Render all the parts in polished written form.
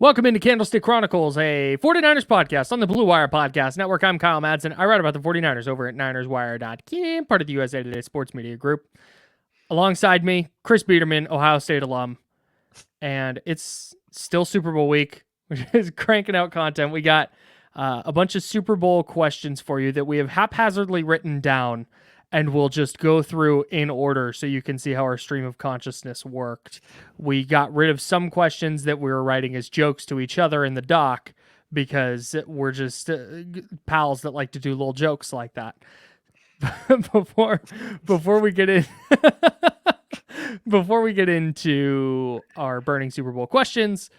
Welcome into Candlestick Chronicles, a 49ers podcast on the Blue Wire Podcast Network. I'm Kyle Madson. I write about the 49ers over at NinersWire.com, part of the USA Today Sports Media Group. Alongside me, Chris Biderman, Ohio State alum. And it's still Super Bowl week, which is cranking out content. We got a bunch of Super Bowl questions for you that we have haphazardly written down, and we'll just go through in order so you can see how our stream of consciousness worked. We got rid of some questions that we were writing as jokes to each other in the doc because we're just pals that like to do little jokes like that. before we get in before we get into our burning Super Bowl questions,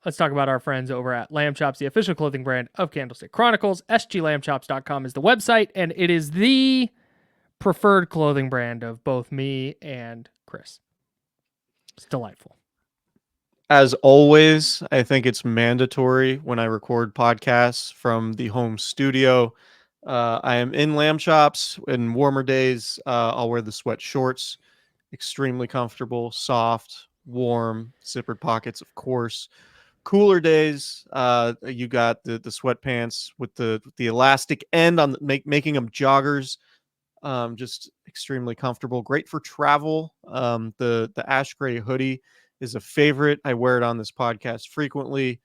let's talk about our friends over at Lamb Chops, the official clothing brand of Candlestick Chronicles. SGLambchops.com is the website, and it is the preferred clothing brand of both me and Chris. It's delightful. As always, I think it's mandatory when I record podcasts from the home studio. I am in Lamb Chops. In warmer days, I'll wear the sweat shorts. Extremely comfortable, soft, warm, zippered pockets, of course. Cooler days, you got the sweatpants with the elastic end on making them joggers. Just extremely comfortable, great for travel. The ash gray hoodie is a favorite. I wear it on this podcast frequently.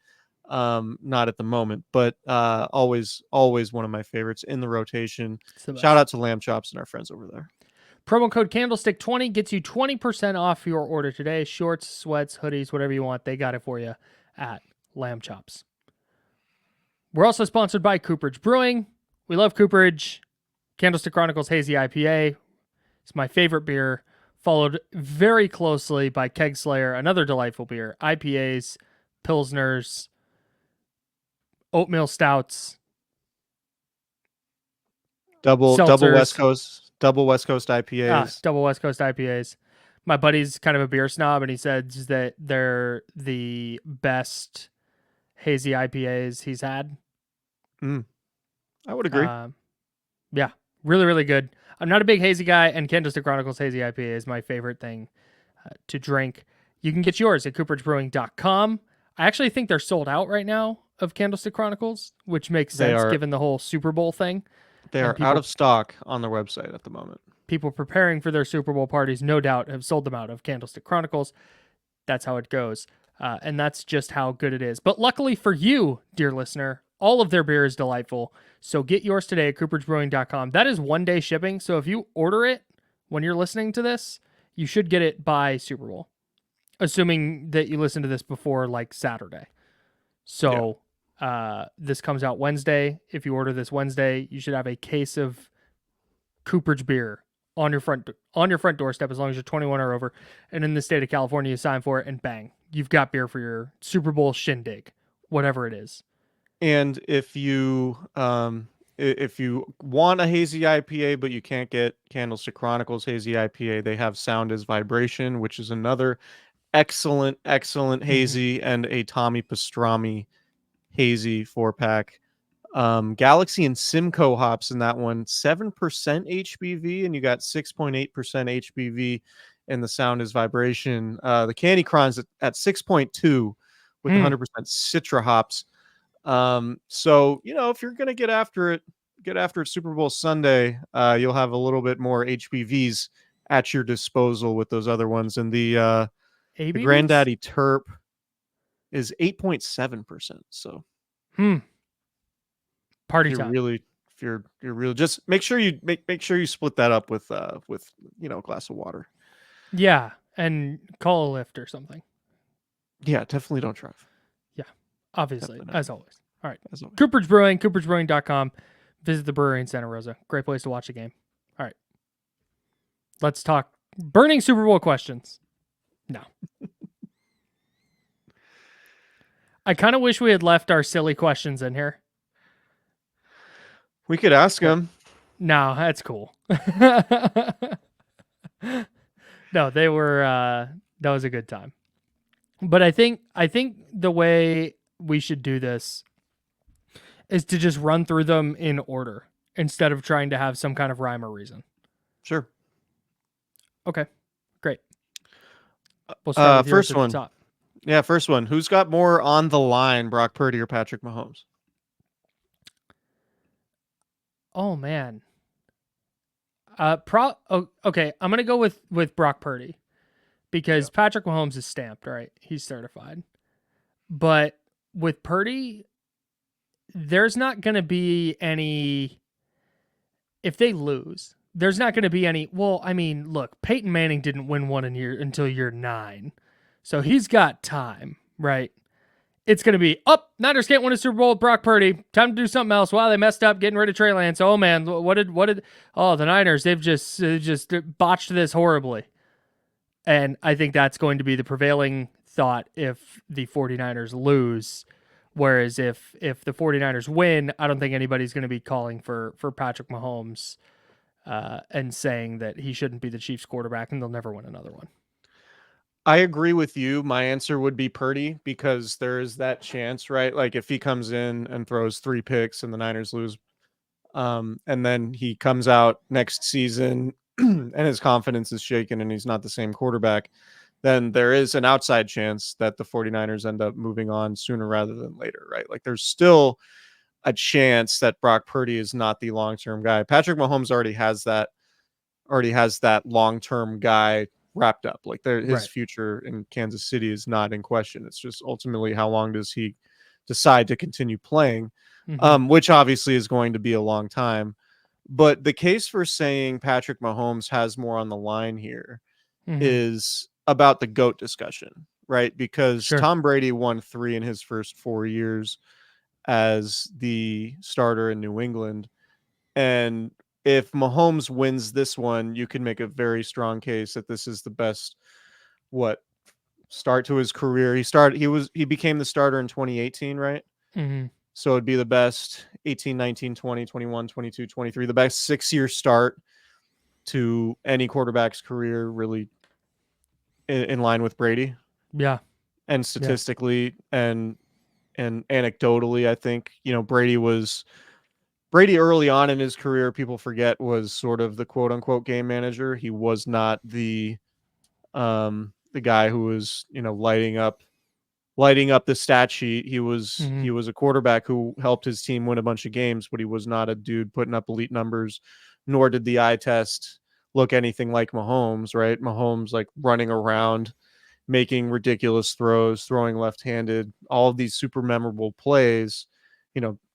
Not at the moment, but always one of my favorites in the rotation. Shout out to Lamb Chops and our friends over there. Promo code Candlestick20 gets you 20% off your order today. Shorts, sweats, hoodies, whatever you want, they got it for you at Lamb Chops. We're also sponsored by Cooperage Brewing. We love Cooperage. Candlestick Chronicles Hazy IPA. It's my favorite beer, followed very closely by Keg Slayer, another delightful beer. IPAs, Pilsners, oatmeal stouts, double West Coast IPAs. Double West Coast IPAs. My buddy's kind of a beer snob, and he says that they're the best hazy IPAs he's had. I would agree. Yeah, really, really good. I'm not a big hazy guy, and Candlestick Chronicles Hazy IPA is my favorite thing to drink. You can get yours at cooperagebrewing.com. I actually think they're sold out right now of Candlestick Chronicles, which makes sense given the whole Super Bowl thing. They are out of stock on their website at the moment. People preparing for their Super Bowl parties, no doubt, have sold them out of Candlestick Chronicles. That's how it goes. And that's just how good it is. But luckily for you, dear listener, all of their beer is delightful. So get yours today at cooperagebrewing.com. That is 1-day shipping. So if you order it when you're listening to this, you should get it by Super Bowl, assuming that you listen to this before like Saturday. So this comes out Wednesday. If you order this Wednesday, you should have a case of Cooperage beer on your front doorstep as long as you're 21 or over. And in the state of California, you sign for it and bang, you've got beer for your Super Bowl shindig, whatever it is. And if you want a hazy IPA but you can't get Candlestick Chronicles Hazy IPA, they have Sound is Vibration, which is another excellent hazy, and a Tommy Pastrami hazy 4-pack. Galaxy and Simcoe hops in that one, 7% HBV, and you got 6.8% HBV in the Sound is Vibration. The Candy Cron's at 6.2 with 100% Citra hops. So, if you're going to get after it Super Bowl Sunday, you'll have a little bit more HBVs at your disposal with those other ones. And the Granddaddy Terp is 8.7%. So, party time. If you're really, just make sure you split that up with a glass of water. Yeah, and call a lift or something. Yeah, definitely don't drive. Yeah, obviously, as always. All right, Cooperage Brewing, cooperagebrewing.com. Visit the brewery in Santa Rosa. Great place to watch a game. All right, let's talk burning Super Bowl questions. No. I kind of wish we had left our silly questions in here. We could ask them. No, that's cool. No, they were. That was a good time. But I think the way we should do this is to just run through them in order instead of trying to have some kind of rhyme or reason. Sure. Okay, great. We'll start with first one. top. Yeah, first one. Who's got more on the line, Brock Purdy or Patrick Mahomes? Oh man. Okay, I'm gonna go with Brock Purdy Yeah. because Patrick Mahomes is stamped, right? He's certified. But with Purdy, there's not gonna be any if they lose. There's not gonna be any. Well, I mean, look, Peyton Manning didn't win one until year 9, so he's got time, right? It's going to be up. Niners can't win a Super Bowl with Brock Purdy. Time to do something else. Wow, they messed up getting rid of Trey Lance. Oh man, oh, the Niners, they've just botched this horribly. And I think that's going to be the prevailing thought if the 49ers lose. Whereas if the 49ers win, I don't think anybody's going to be calling for Patrick Mahomes and saying that he shouldn't be the Chiefs quarterback and they'll never win another one. I agree with you. My answer would be Purdy because there is that chance, right? Like if he comes in and throws 3 picks and the Niners lose, and then he comes out next season and his confidence is shaken and he's not the same quarterback, then there is an outside chance that the 49ers end up moving on sooner rather than later, right? Like there's still a chance that Brock Purdy is not the long-term guy. Patrick Mahomes already has that long-term guy wrapped up. Like his Right. future in Kansas City is not in question. It's just ultimately how long does he decide to continue playing, Mm-hmm. which obviously is going to be a long time. But the case for saying Patrick Mahomes has more on the line here Mm-hmm. is about the GOAT discussion, right? Because Sure. Tom Brady won 3 in his first 4 years as the starter in New England. And if Mahomes wins this one, you can make a very strong case that this is the best what start to his career. He became the starter in 2018, right? Mm-hmm. So it'd be the best 18, 19, 20, 21, 22, 23, the best 6-year start to any quarterback's career, really in line with Brady. Yeah. And Yeah. statistically and anecdotally, I think, Brady early on in his career, people forget, was sort of the quote unquote game manager. He was not the guy who was, lighting up the stat sheet. He was Mm-hmm. he was a quarterback who helped his team win a bunch of games, but he was not a dude putting up elite numbers, nor did the eye test look anything like Mahomes, right? Mahomes like running around, making ridiculous throws, throwing left-handed, all of these super memorable plays,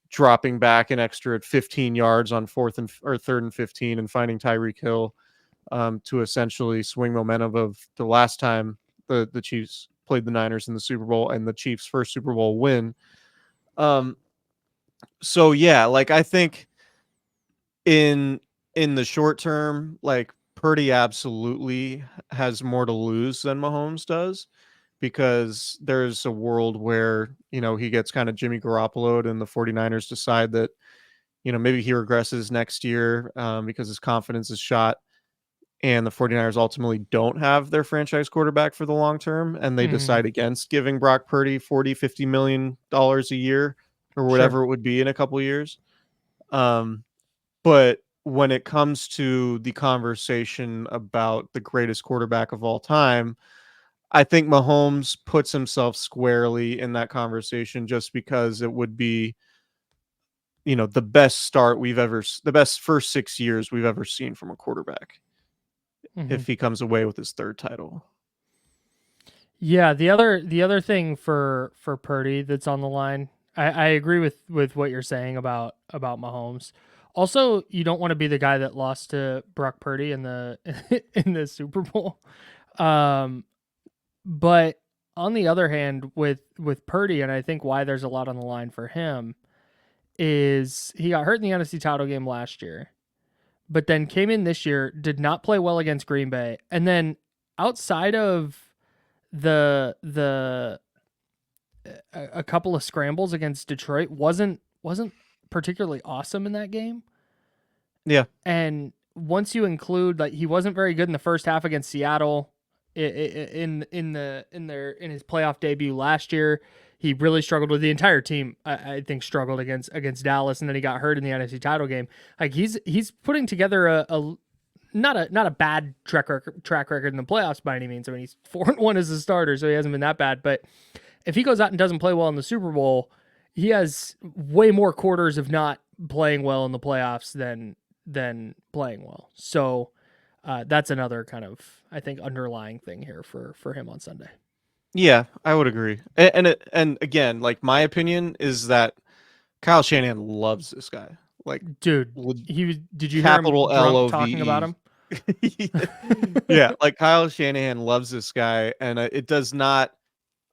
dropping back an extra 15 yards on third and 15 and finding Tyreek Hill to essentially swing momentum of the last time the Chiefs played the Niners in the Super Bowl and the Chiefs' first Super Bowl win. Um, so yeah, like I think in in the short term, like Purdy absolutely has more to lose than Mahomes does because there's a world where, he gets kind of Jimmy Garoppolo'd and the 49ers decide that, maybe he regresses next year because his confidence is shot and the 49ers ultimately don't have their franchise quarterback for the long term and they Mm-hmm. decide against giving Brock Purdy 40-50 million dollars a year or Sure. whatever it would be in a couple of years. Um, but when it comes to the conversation about the greatest quarterback of all time, I think Mahomes puts himself squarely in that conversation just because it would be, the best first 6 years we've ever seen from a quarterback Mm-hmm. if he comes away with his third title. Yeah, the other thing for Purdy that's on the line, I agree with what you're saying about Mahomes. Also, you don't want to be the guy that lost to Brock Purdy in the in the Super Bowl. Um, but on the other hand, with Purdy, and I think why there's a lot on the line for him is he got hurt in the NFC title game last year, but then came in this year, did not play well against Green Bay, and then outside of the a couple of scrambles against Detroit wasn't particularly awesome in that game. Yeah. And once you include like he wasn't very good in the first half against Seattle in his playoff debut last year. He really struggled with the entire team. I think struggled against Dallas, and then he got hurt in the NFC title game. Like he's putting together a not a bad track record in the playoffs by any means. I mean, he's 4-1 as a starter, so he hasn't been that bad. But if he goes out and doesn't play well in the Super Bowl, he has way more quarters of not playing well in the playoffs than playing well. So that's another kind of, I think, underlying thing here for him on Sunday. Yeah, I would agree. And again, like my opinion is that Kyle Shanahan loves this guy. Like Dude, would did you hear him capital drunk talking about LOVE. him? Yeah, like Kyle Shanahan loves this guy, and it does not.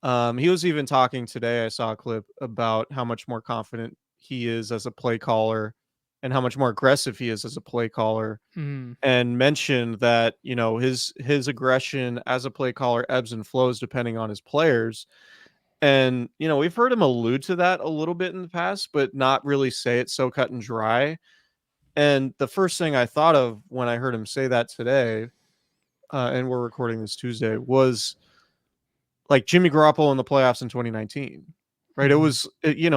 He was even talking today. I saw a clip about how much more confident he is as a play caller, and how much more aggressive he is as a play caller, Mm, and mentioned that his aggression as a play caller ebbs and flows depending on his players. And we've heard him allude to that a little bit in the past, but not really say it so cut and dry. And the first thing I thought of when I heard him say that today, and we're recording this Tuesday, was like Jimmy Garoppolo in the playoffs in 2019, right? It mm-hmm. was,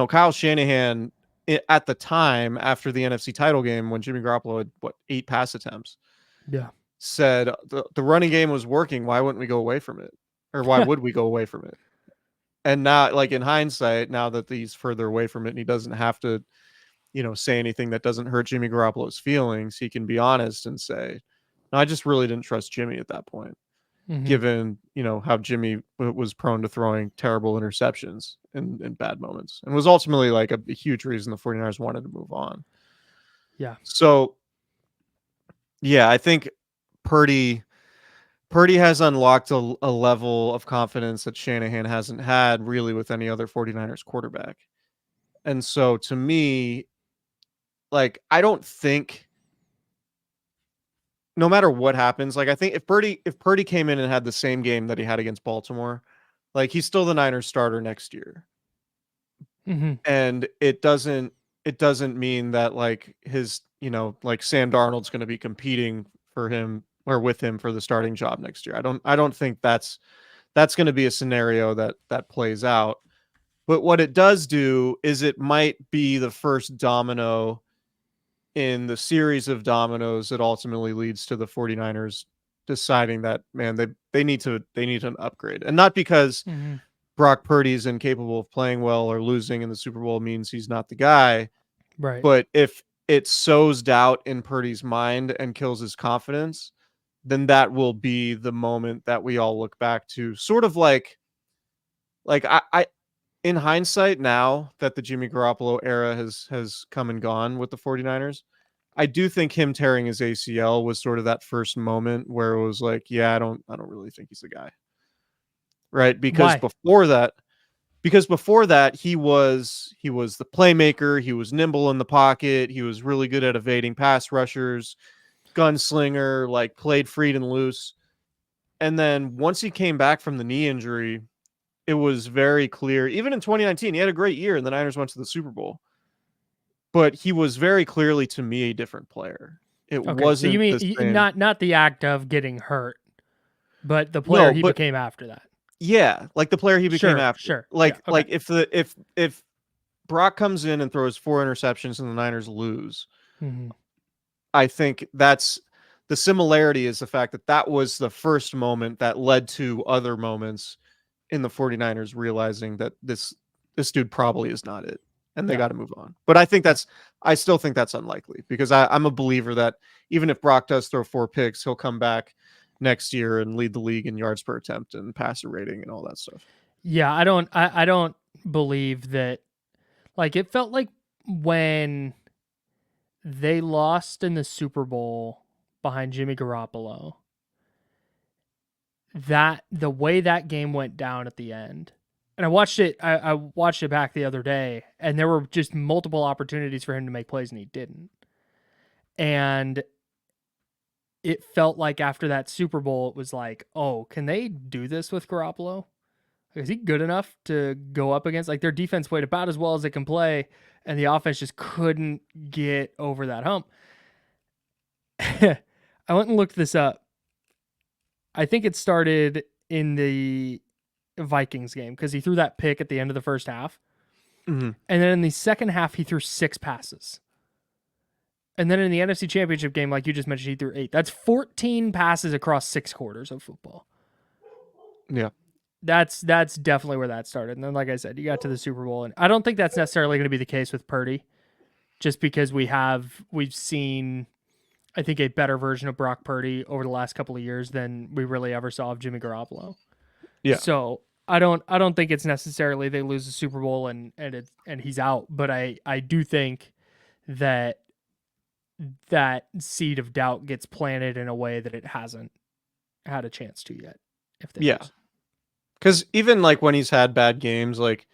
Kyle Shanahan at the time after the NFC title game when Jimmy Garoppolo had, 8 pass attempts, Yeah. said the running game was working. Why wouldn't we go away from it? Or why would we go away from it? And now, like in hindsight, now that he's further away from it and he doesn't have to, say anything that doesn't hurt Jimmy Garoppolo's feelings, he can be honest and say, no, I just really didn't trust Jimmy at that point, Mm-hmm. given, how Jimmy was prone to throwing terrible interceptions in bad moments and was ultimately like a huge reason the 49ers wanted to move on. Yeah. So, yeah, I think Purdy has unlocked a level of confidence that Shanahan hasn't had really with any other 49ers quarterback. And so to me, like, I don't think no matter what happens, like I think if Purdy came in and had the same game that he had against Baltimore, like he's still the Niners starter next year. Mm-hmm. And it doesn't mean that like his, like Sam Darnold's going to be competing for him or with him for the starting job next year. I don't think that's going to be a scenario that plays out. But what it does do is it might be the first domino in the series of dominoes that ultimately leads to the 49ers deciding that, man, they need an upgrade. And not because Mm-hmm. Brock Purdy is incapable of playing well or losing in the Super Bowl means he's not the guy, Right. but if it sows doubt in Purdy's mind and kills his confidence, then that will be the moment that we all look back to, sort of like I in hindsight, now that the Jimmy Garoppolo era has come and gone with the 49ers, I do think him tearing his ACL was sort of that first moment where it was like, yeah, I don't really think he's the guy. Right? Why? Because before that he was the playmaker, he was nimble in the pocket, he was really good at evading pass rushers, gunslinger, like played free and loose. And then once he came back from the knee injury, it was very clear. Even in 2019, he had a great year and the Niners went to the Super Bowl. But he was very clearly to me a different player. It Okay. So you wasn't mean the same. not the act of getting hurt, but the player No, he but became after that. yeah, like the player he became Sure. after. Sure. Yeah. Like Okay. if Brock comes in and throws 4 interceptions and the Niners lose, Mm-hmm. I think that's the similarity is the fact that that was the first moment that led to other moments in the 49ers realizing that this dude probably is not it and they Yeah. got to move on. But I still think that's unlikely because I'm a believer that even if Brock does throw 4 picks, he'll come back next year and lead the league in yards per attempt and passer rating and all that stuff. Yeah. I don't believe that. Like it felt like when they lost in the Super Bowl behind Jimmy Garoppolo, that the way that game went down at the end. And I watched it back the other day, and there were just multiple opportunities for him to make plays and he didn't. And it felt like after that Super Bowl, it was like, oh, can they do this with Garoppolo? Is he good enough to go up against? Like their defense played about as well as it can play, and the offense just couldn't get over that hump. I went and looked this up. I think it started in the Vikings game because he threw that pick at the end of the first half. Mm-hmm. And then in the second half, he threw 6 passes. And then in the NFC Championship game, like you just mentioned, he threw 8. That's 14 passes across 6 quarters of football. Yeah. That's definitely where that started. And then, like I said, you got to the Super Bowl, and I don't think that's necessarily going to be the case with Purdy, just because we've seen, I think, a better version of Brock Purdy over the last couple of years than we really ever saw of Jimmy Garoppolo. Yeah. So I don't think it's necessarily they lose the Super Bowl and he's out, but I do think that that seed of doubt gets planted in a way that it hasn't had a chance to yet. If they Yeah. lose. Because even like when he's had bad games, like,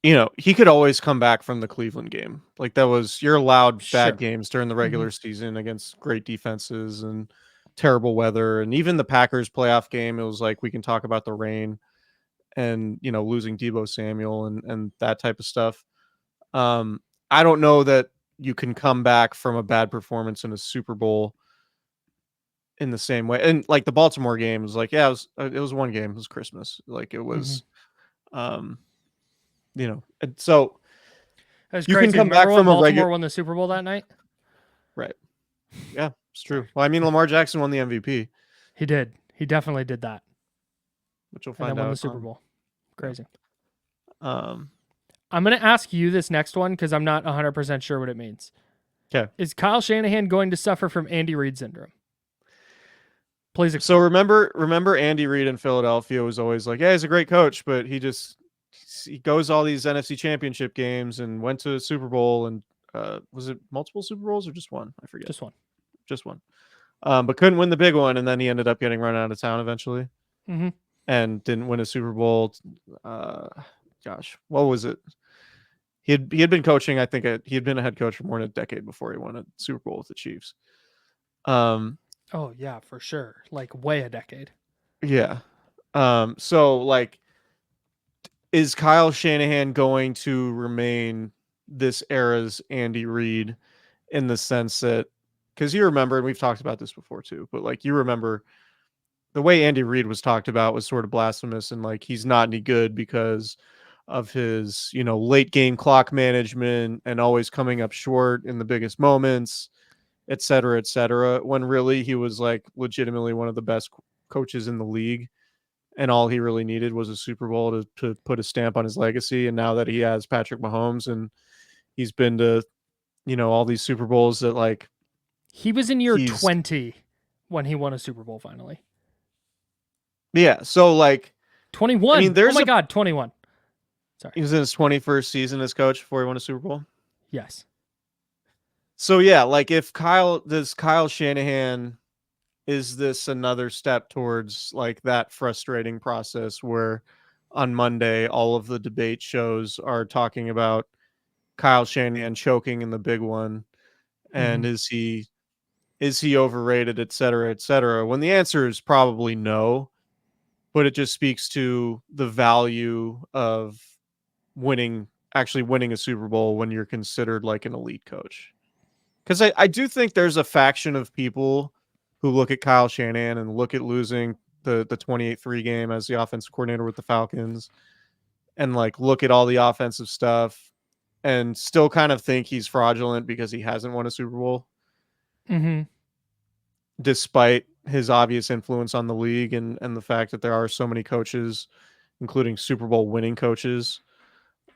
he could always come back from the Cleveland game. Like you're allowed Sure. bad games during the Mm-hmm. regular season against great defenses and terrible weather. And even the Packers playoff game, it was like, we can talk about the rain and, losing Deebo Samuel and that type of stuff. I don't know that you can come back from a bad performance in a Super Bowl in the same way. And like the Baltimore game was like, yeah, it was one game. It was Christmas. Like it was, um, and so That was you can crazy. come Remember back when from a Baltimore regular, won the Super Bowl that night? right. Yeah, it's true. Sorry. Well, I mean, Lamar Jackson won the MVP, He did. He definitely did that. which we'll And then find won the out Super on. Bowl. Yeah. Crazy. Um, I'm going to ask you this next one because I'm not 100% sure what it means. okay. Is Kyle Shanahan going to suffer from Andy Reid syndrome? Please So explain. remember Andy Reid in Philadelphia was always like, yeah, he's a great coach, but he goes all these NFC Championship games and went to a Super Bowl and was it multiple Super Bowls or just one? I forget. Just one. Just one. But couldn't win the big one, and then he ended up getting run out of town eventually, Mm-hmm. and didn't win a Super Bowl. Gosh, what was it? He had been coaching. I think he had been a head coach for more than a decade before he won a Super Bowl with the Chiefs. Oh, yeah, for sure. Like way a decade. Yeah. So like, is Kyle Shanahan going to remain this era's Andy Reid in the sense that, because you remember, and we've talked about this before too, but like you remember the way Andy Reid was talked about was sort of blasphemous, and like he's not any good because of his, late game clock management and always coming up short in the biggest moments, et cetera, et cetera. When really he was like legitimately one of the best coaches in the league. And all he really needed was a Super Bowl to put a stamp on his legacy. And now that he has Patrick Mahomes and he's been to, all these Super Bowls that like He was in year he's 20 when he won a Super Bowl finally. yeah. So like, I mean, 21. Oh my God, 21. Sorry. he was in his 21st season as coach before he won a Super Bowl. Yes. So yeah, like if Kyle Shanahan, is this another step towards like that frustrating process where on Monday all of the debate shows are talking about Kyle Shanahan choking in the big one, and Mm-hmm. is he overrated, et cetera, et cetera, when the answer is probably no, but it just speaks to the value of actually winning a Super Bowl when you're considered like an elite coach. Because I do think there's a faction of people who look at Kyle Shanahan and look at losing the 28-3 game as the offensive coordinator with the Falcons and like look at all the offensive stuff and still kind of think he's fraudulent because he hasn't won a Super Bowl, Mm-hmm. despite his obvious influence on the league and the fact that there are so many coaches, including Super Bowl winning coaches,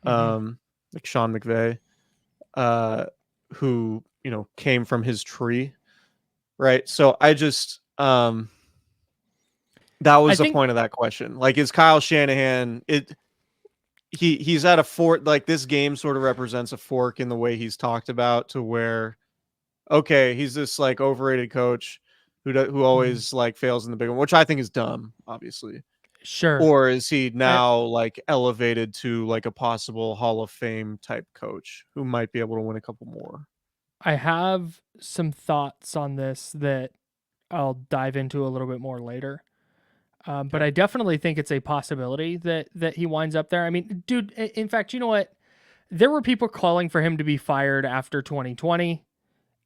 Mm-hmm. like Sean McVay, who, came from his tree. Right. So I just, that I was the think point of that question. Like, is Kyle Shanahan, he's at a fork, like this game sort of represents a fork in the way he's talked about, to where, okay, he's this like overrated coach who mm-hmm. always like fails in the big one, which I think is dumb, obviously. Sure. Or is he I, now like elevated to like a possible Hall of Fame type coach who might be able to win a couple more? I have some thoughts on this that I'll dive into a little bit more later. But Okay. I definitely think it's a possibility that he winds up there. I mean, dude, in fact, you know what? There were people calling for him to be fired after 2020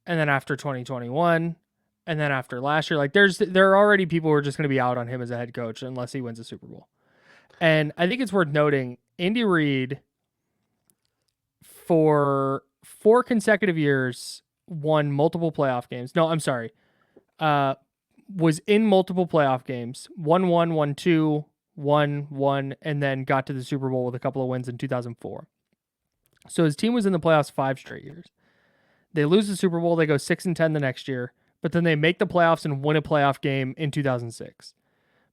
and then after 2021 and then after last year. Like there are already people who are just going to be out on him as a head coach unless he wins a Super Bowl. And I think it's worth noting Andy Reid for 4 consecutive years won multiple playoff games. No, I'm sorry. Was in multiple playoff games, won one, won two, won one, and then got to the Super Bowl with a couple of wins in 2004. So his team was in the playoffs 5 straight years. They lose the Super Bowl, they go 6-10 the next year, but then they make the playoffs and win a playoff game in 2006.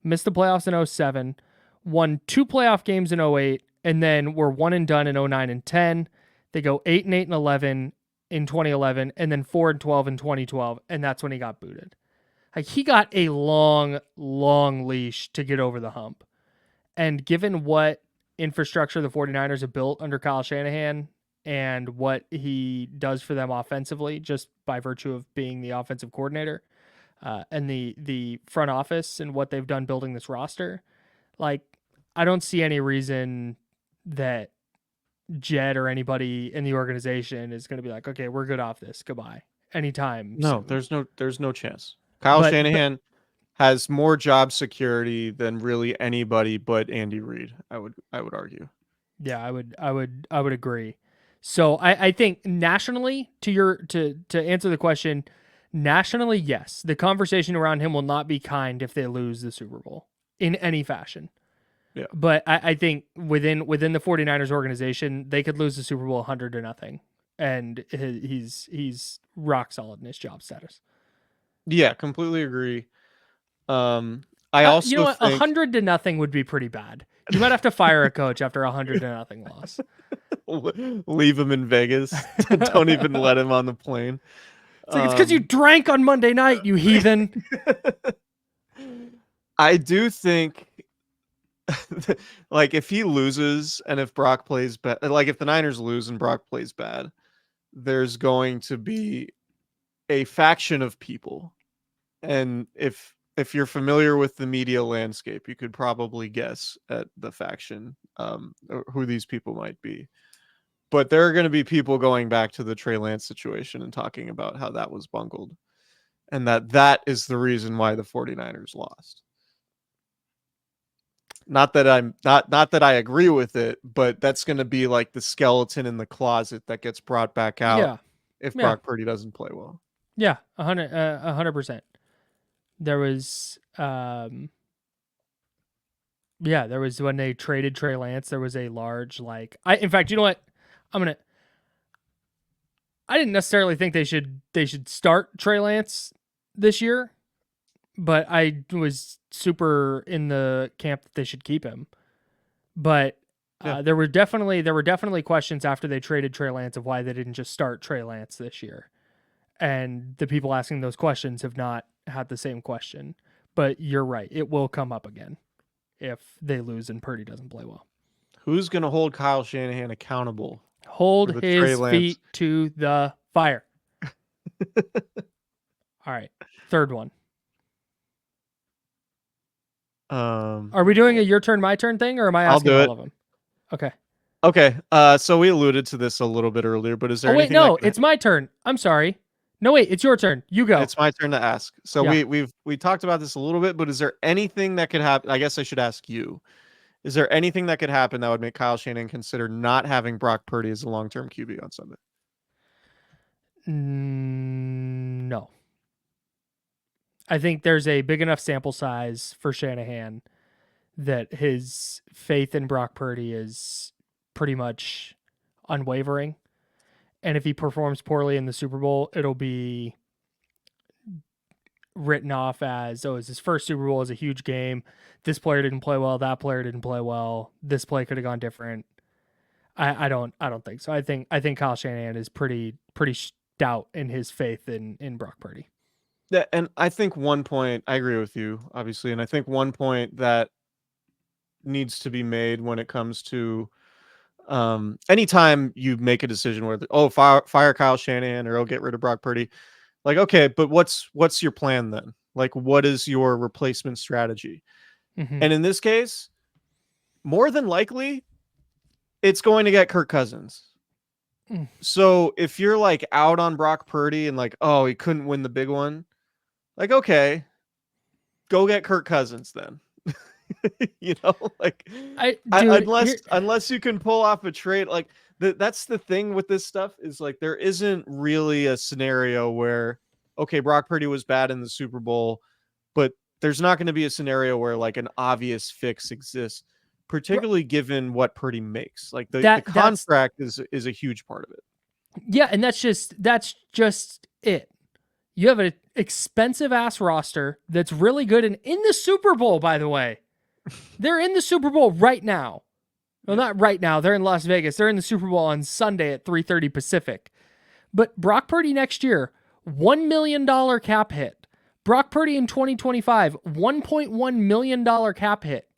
Missed the playoffs in 07, won 2 playoff games in 08, and then were one and done in 09 and 10. They go 8-8 and 11 in 2011, and then 4-12 in 2012, and that's when he got booted. Like, he got a long, long leash to get over the hump. And given what infrastructure the 49ers have built under Kyle Shanahan and what he does for them offensively, just by virtue of being the offensive coordinator, and the front office and what they've done building this roster, like, I don't see any reason that Jed or anybody in the organization is going to be like, okay, we're good off this. Goodbye. Anytime. No, soon. there's no chance. Kyle Shanahan has more job security than really anybody but Andy Reid. I would argue. Yeah, I would agree. So I think nationally, to answer the question, nationally, yes, the conversation around him will not be kind if they lose the Super Bowl in any fashion. Yeah. But I think within the 49ers organization, they could lose the Super Bowl 100-0, and he's rock solid in his job status. Yeah, completely agree. I also you know what, think 100-0 would be pretty bad. You might have to fire a coach after 100-0 loss. leave him in Vegas. Don't even let him on the plane. It's like, it's because you drank on Monday night, you heathen. I do think, like, if he loses and if Brock plays bad, like if the Niners lose and Brock plays bad, there's going to be a faction of people. And if you're familiar with the media landscape, you could probably guess at the faction, or who these people might be. But there are going to be people going back to the Trey Lance situation and talking about how that was bungled and that is the reason why the 49ers lost. Not that I agree with it, but that's going to be like the skeleton in the closet that gets brought back out if Brock Purdy doesn't play well. Yeah, 100%. There was there was when they traded Trey Lance, there was a large, like, in fact, you know what? I didn't necessarily think they should start Trey Lance this year, but I was super in the camp that they should keep him. But there were definitely questions after they traded Trey Lance of why they didn't just start Trey Lance this year. And the people asking those questions have not had the same question. But you're right. It will come up again if they lose and Purdy doesn't play well. Who's going to hold Kyle Shanahan accountable? Hold his feet to the fire. All right. Third one. Are we doing a your turn, my turn thing, or am I asking all of them? Okay. Okay. So we alluded to this a little bit earlier, but is there anything? No, it's my turn. I'm sorry. No, wait, it's your turn. You go. It's my turn to ask. So we talked about this a little bit, but is there anything that could happen? I guess I should ask you. Is there anything that could happen that would make Kyle Shanahan consider not having Brock Purdy as a long-term QB on Sunday? No. I think there's a big enough sample size for Shanahan that his faith in Brock Purdy is pretty much unwavering. And if he performs poorly in the Super Bowl, it'll be written off as, oh, it's his first Super Bowl, is a huge game. This player didn't play well. That player didn't play well. This play could have gone different. I don't think so. I think Kyle Shanahan is pretty stout in his faith in Brock Purdy. Yeah, and I think one point, I agree with you, obviously, and I think one point that needs to be made when it comes to anytime you make a decision where fire Kyle Shanahan or get rid of Brock Purdy, like, okay, but what's your plan then? Like, what is your replacement strategy? Mm-hmm. And in this case, more than likely, it's going to get Kirk Cousins. So if you're like out on Brock Purdy and like, oh, he couldn't win the big one, like, okay, go get Kirk Cousins then. You know, like Dude, unless here, unless you can pull off a trade, like that's the thing with this stuff is like there isn't really a scenario where okay, Brock Purdy was bad in the Super Bowl, but there's not going to be a scenario where like an obvious fix exists, particularly given what Purdy makes. Like the that's contract is a huge part of it. yeah, and that's just it. You have an expensive ass roster that's really good and in the Super Bowl, by the way. They're in the Super Bowl right now. Well, not right now. They're in Las Vegas. They're in the Super Bowl on Sunday at 3:30 Pacific. But Brock Purdy next year, $1 million cap hit. Brock Purdy in 2025, $1.1 million cap hit.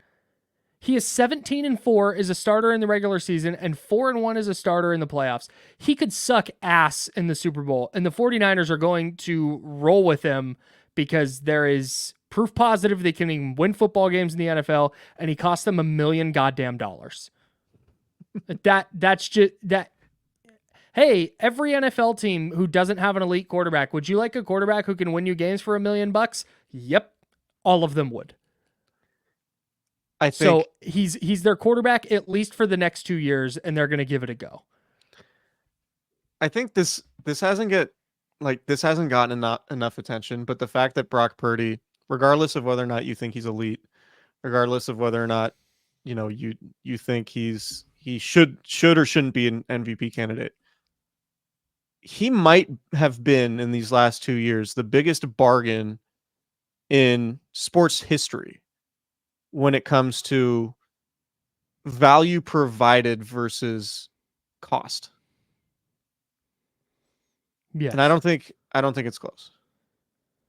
He is 17-4 as a starter in the regular season and 4-1 as a starter in the playoffs. He could suck ass in the Super Bowl, and the 49ers are going to roll with him because there is proof positive they can even win football games in the NFL, and he cost them $1 million goddamn dollars. That's just that. Hey, every NFL team who doesn't have an elite quarterback, would you like a quarterback who can win you games for $1 million? Yep, all of them would. I So think he's their quarterback at least for the next 2 years, and they're going to give it a go. I think this hasn't gotten enough attention, but the fact that Brock Purdy, regardless of whether or not you think he's elite, regardless of whether or not you think he should or shouldn't be an MVP candidate, he might have been in these last 2 years the biggest bargain in sports history when it comes to value provided versus cost. Yes. And I don't think it's close.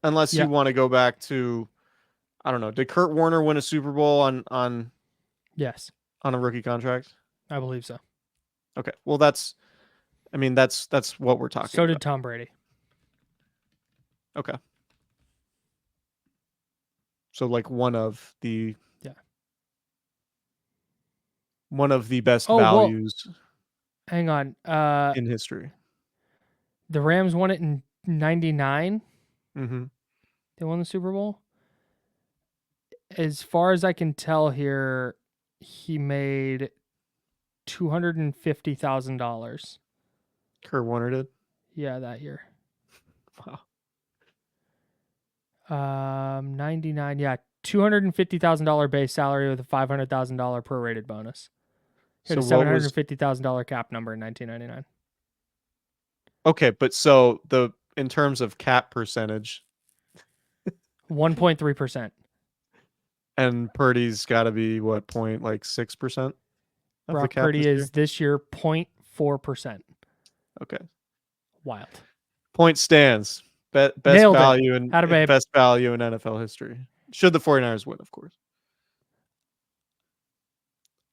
Unless Yeah. you want to go back to, I don't know, did Kurt Warner win a Super Bowl on Yes, a rookie contract? I believe so. Okay. Well, that's what we're talking So about. did Tom Brady. Okay. So like one of the best Oh, well, values hang on. in history. The Rams won it in 99. Mm-hmm. They won the Super Bowl. As far as I can tell here, he made $250,000. Kurt Warner did. Yeah, that year. Wow. 99. Yeah, $250,000 base salary with a $500,000 prorated bonus. He had So a what was $750,000 cap number in 1999. okay? But so in terms of cap percentage, 1.3%. and Purdy's got to be what point like 6% of the Brock cap Purdy this year? is this year 0.4%. Okay. Wild. Point stands. Best Nailed it. value in Atta babe. best value in NFL history. Should the 49ers win, of course.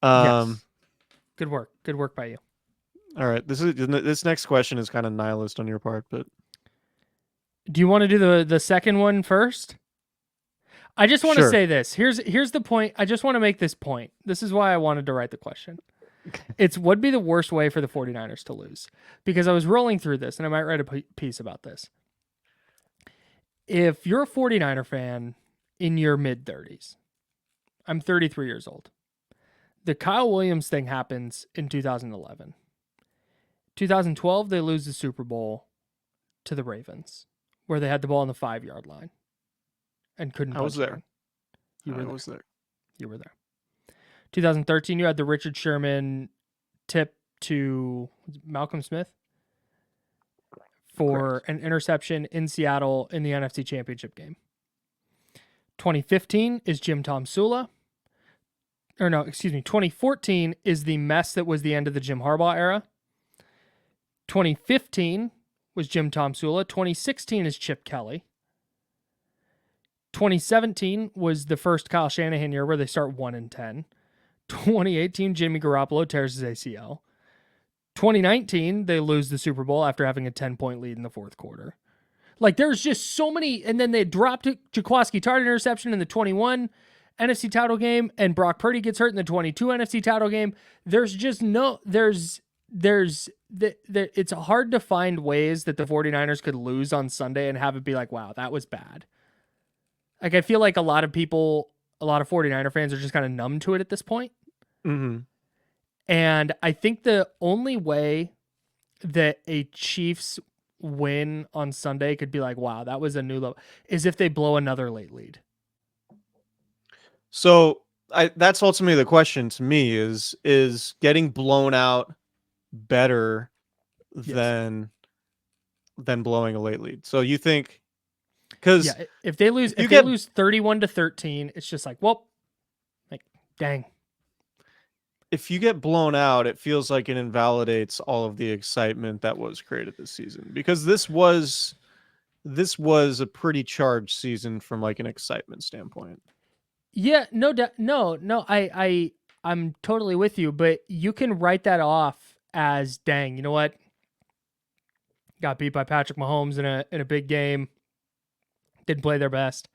Yes. Good work. Good work by you. All right. This next question is kind of nihilist on your part, but Do you want to do the second one first? I just want to sure. say this. Here's the point. I just want to make this point. This is why I wanted to write the question. It's what'd be the worst way for the 49ers to lose? Because I was rolling through this, and I might write a piece about this. If you're a 49er fan in your mid-30s, I'm 33 years old. The Kyle Williams thing happens in 2011. 2012, they lose the Super Bowl to the Ravens, where they had the ball on the 5-yard line and couldn't. I was there. You were I there. was there. You were there. 2013, you had the Richard Sherman tip to Malcolm Smith for an interception in Seattle in the NFC Championship game. 2015 is Jim Tom Sula. 2014 is the mess that was the end of the Jim Harbaugh era. 2015 was Jim Tom Sula. 2016 is Chip Kelly. 2017 was the first Kyle Shanahan year where they start 1-10. 2018, Jimmy Garoppolo tears his ACL. 2019, they lose the Super Bowl after having a 10-point lead in the fourth quarter. Like, there's just so many, and then they dropped a Jaquiski Tartt interception in the 21 NFC title game, and Brock Purdy gets hurt in the 22 NFC title game. There's just no, it's hard to find ways that the 49ers could lose on Sunday and have it be like, wow, that was bad. Like, I feel like a lot of people a lot of 49er fans are just kind of numb to it at this point. Mm-hmm. And I think the only way that a Chiefs win on Sunday could be like, wow, that was a new low, is if they blow another late lead. So that's ultimately the question to me is getting blown out better Yes. than blowing a late lead. So you think because Yeah, if they lose, if you if they get lose 31-13, it's just like, well, like, dang. if you get blown out, it feels like it invalidates all of the excitement that was created this season because this was a pretty charged season from like an excitement standpoint. Yeah, no, I'm totally with you, but you can write that off as, dang, you know what? Got beat by Patrick Mahomes in a big game. Didn't play their best.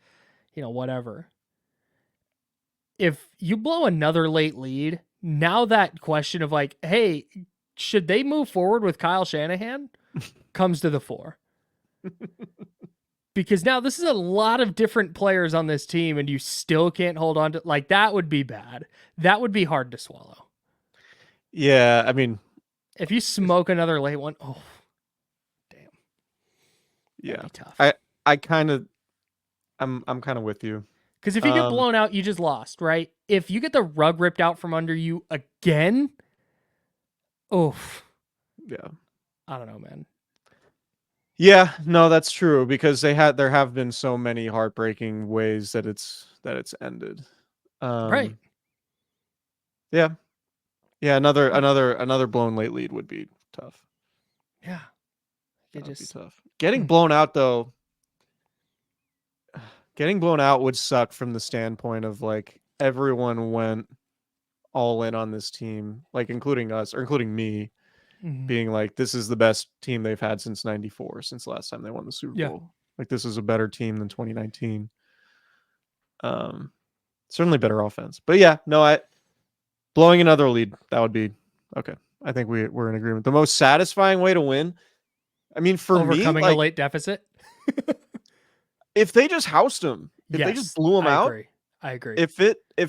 Whatever. If you blow another late lead, now that question of like, hey, should they move forward with Kyle Shanahan comes to the fore. Because now this is a lot of different players on this team and you still can't hold on to, like, that would be bad. That would be hard to swallow. Yeah, I mean, If you smoke another late one, oh, damn. That'd yeah. be tough. I kind of I'm kind of with you. Because if you get blown out, you just lost, right? If you get the rug ripped out from under you again, oof. Yeah. I don't know, man. Yeah, no, that's true because there have been so many heartbreaking ways that it's ended. Right. Yeah. Yeah, another blown late lead would be tough. Yeah. That would be tough. Getting blown out would suck from the standpoint of like everyone went all in on this team, like including us or including me, Mhm. being like, this is the best team they've had since '94, since the last time they won the Super Yeah. Bowl. Like this is a better team than 2019. Certainly better offense. But yeah, no, blowing another lead, that would be okay. I think we're in agreement. The most satisfying way to win, I mean, for me, Overcoming a like late deficit. if they just housed them, if they just Yes, blew them I out, agree. I agree. if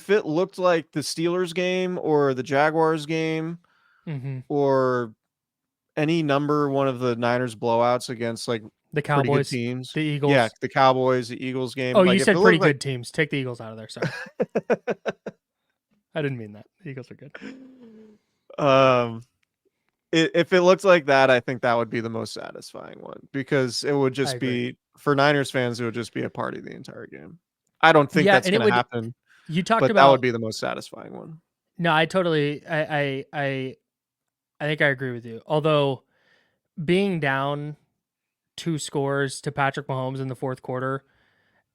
it looked like the Steelers game or the Jaguars game Mm-hmm. or any number one of the Niners blowouts against like The pretty good Cowboys, teams. the Yeah, Eagles. the Cowboys, the Eagles game. Oh, Like you if it said pretty looked like good teams. Take the Eagles out of there. Sorry. I didn't mean that. The Eagles are good. um if it looked like that, I think that would be the most satisfying one because it would I just agree. be for Niners fans, it would just be a party the entire game. I don't think Yeah, that's and it gonna would. happen, You talked but that would about. be the most satisfying one. No, I totally. I think I agree with you. Although being down 2 scores to Patrick Mahomes in the fourth quarter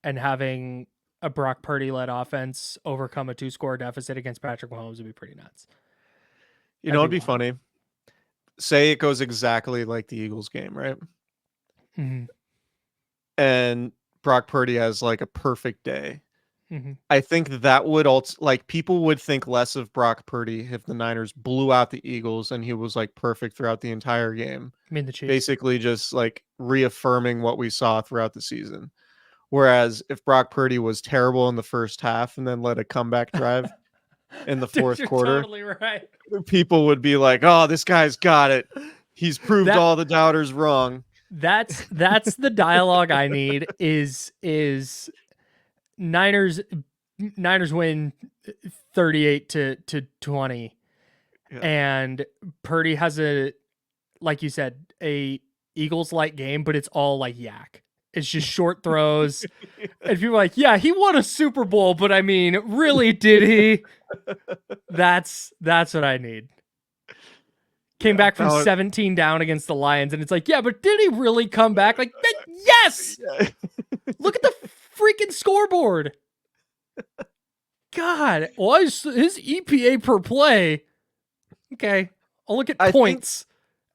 and having a Brock Purdy led offense overcome a 2-score deficit against Patrick Mahomes would be pretty nuts. You know, That'd be it'd be wild. funny. Say it goes exactly like the Eagles game, right? Mm-hmm. And Brock Purdy has like a perfect day. Mm-hmm. I think that would like people would think less of Brock Purdy if the Niners blew out the Eagles and he was like perfect throughout the entire game. I mean the Chiefs. Basically just like reaffirming what we saw throughout the season. Whereas if Brock Purdy was terrible in the first half and then led a comeback drive in the Dude, fourth you're quarter, totally right. people would be like, "Oh, this guy's got it. He's proved That all the doubters wrong." that's the dialogue I need is Niners Niners win 38 to 20 Yeah. and Purdy has a, like you said, a Eagles like game, but it's all like yak. It's just short throws. And people are like, yeah, he won a Super Bowl, but I mean, really, did he? That's what I need. Came Yeah, back from 17 down against the Lions, and it's like, yeah, but did he really come back? Like, yes! yeah. Look at the freaking scoreboard. God, well, his EPA per play. Okay, I'll look at I think points.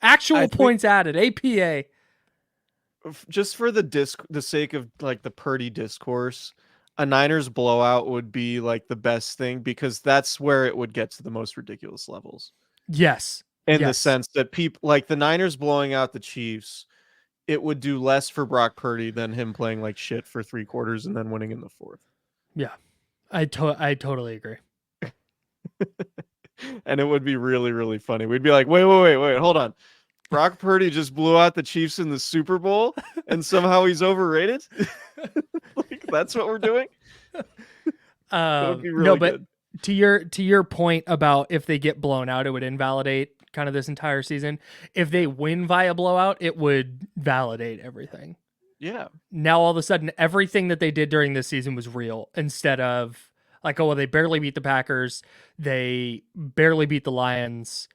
Actual I think points added, APA. just for the sake of like the Purdy discourse, a Niners blowout would be like the best thing because that's where it would get to the most ridiculous levels. Yes. In the Yes. sense that people like the Niners blowing out the Chiefs, it would do less for Brock Purdy than him playing like shit for 3 quarters and then winning in the fourth. Yeah. I totally agree. And it would be really, really funny. We'd be like, wait, hold on. Brock Purdy just blew out the Chiefs in the Super Bowl, and somehow he's overrated. Like that's what we're doing. That would be No, really but good. to your point about if they get blown out, it would invalidate kind of this entire season. If they win via blowout, it would validate everything. Yeah, Now all of a sudden, everything that they did during this season was real instead of like, oh well, they barely beat the Packers, they barely beat the Lions,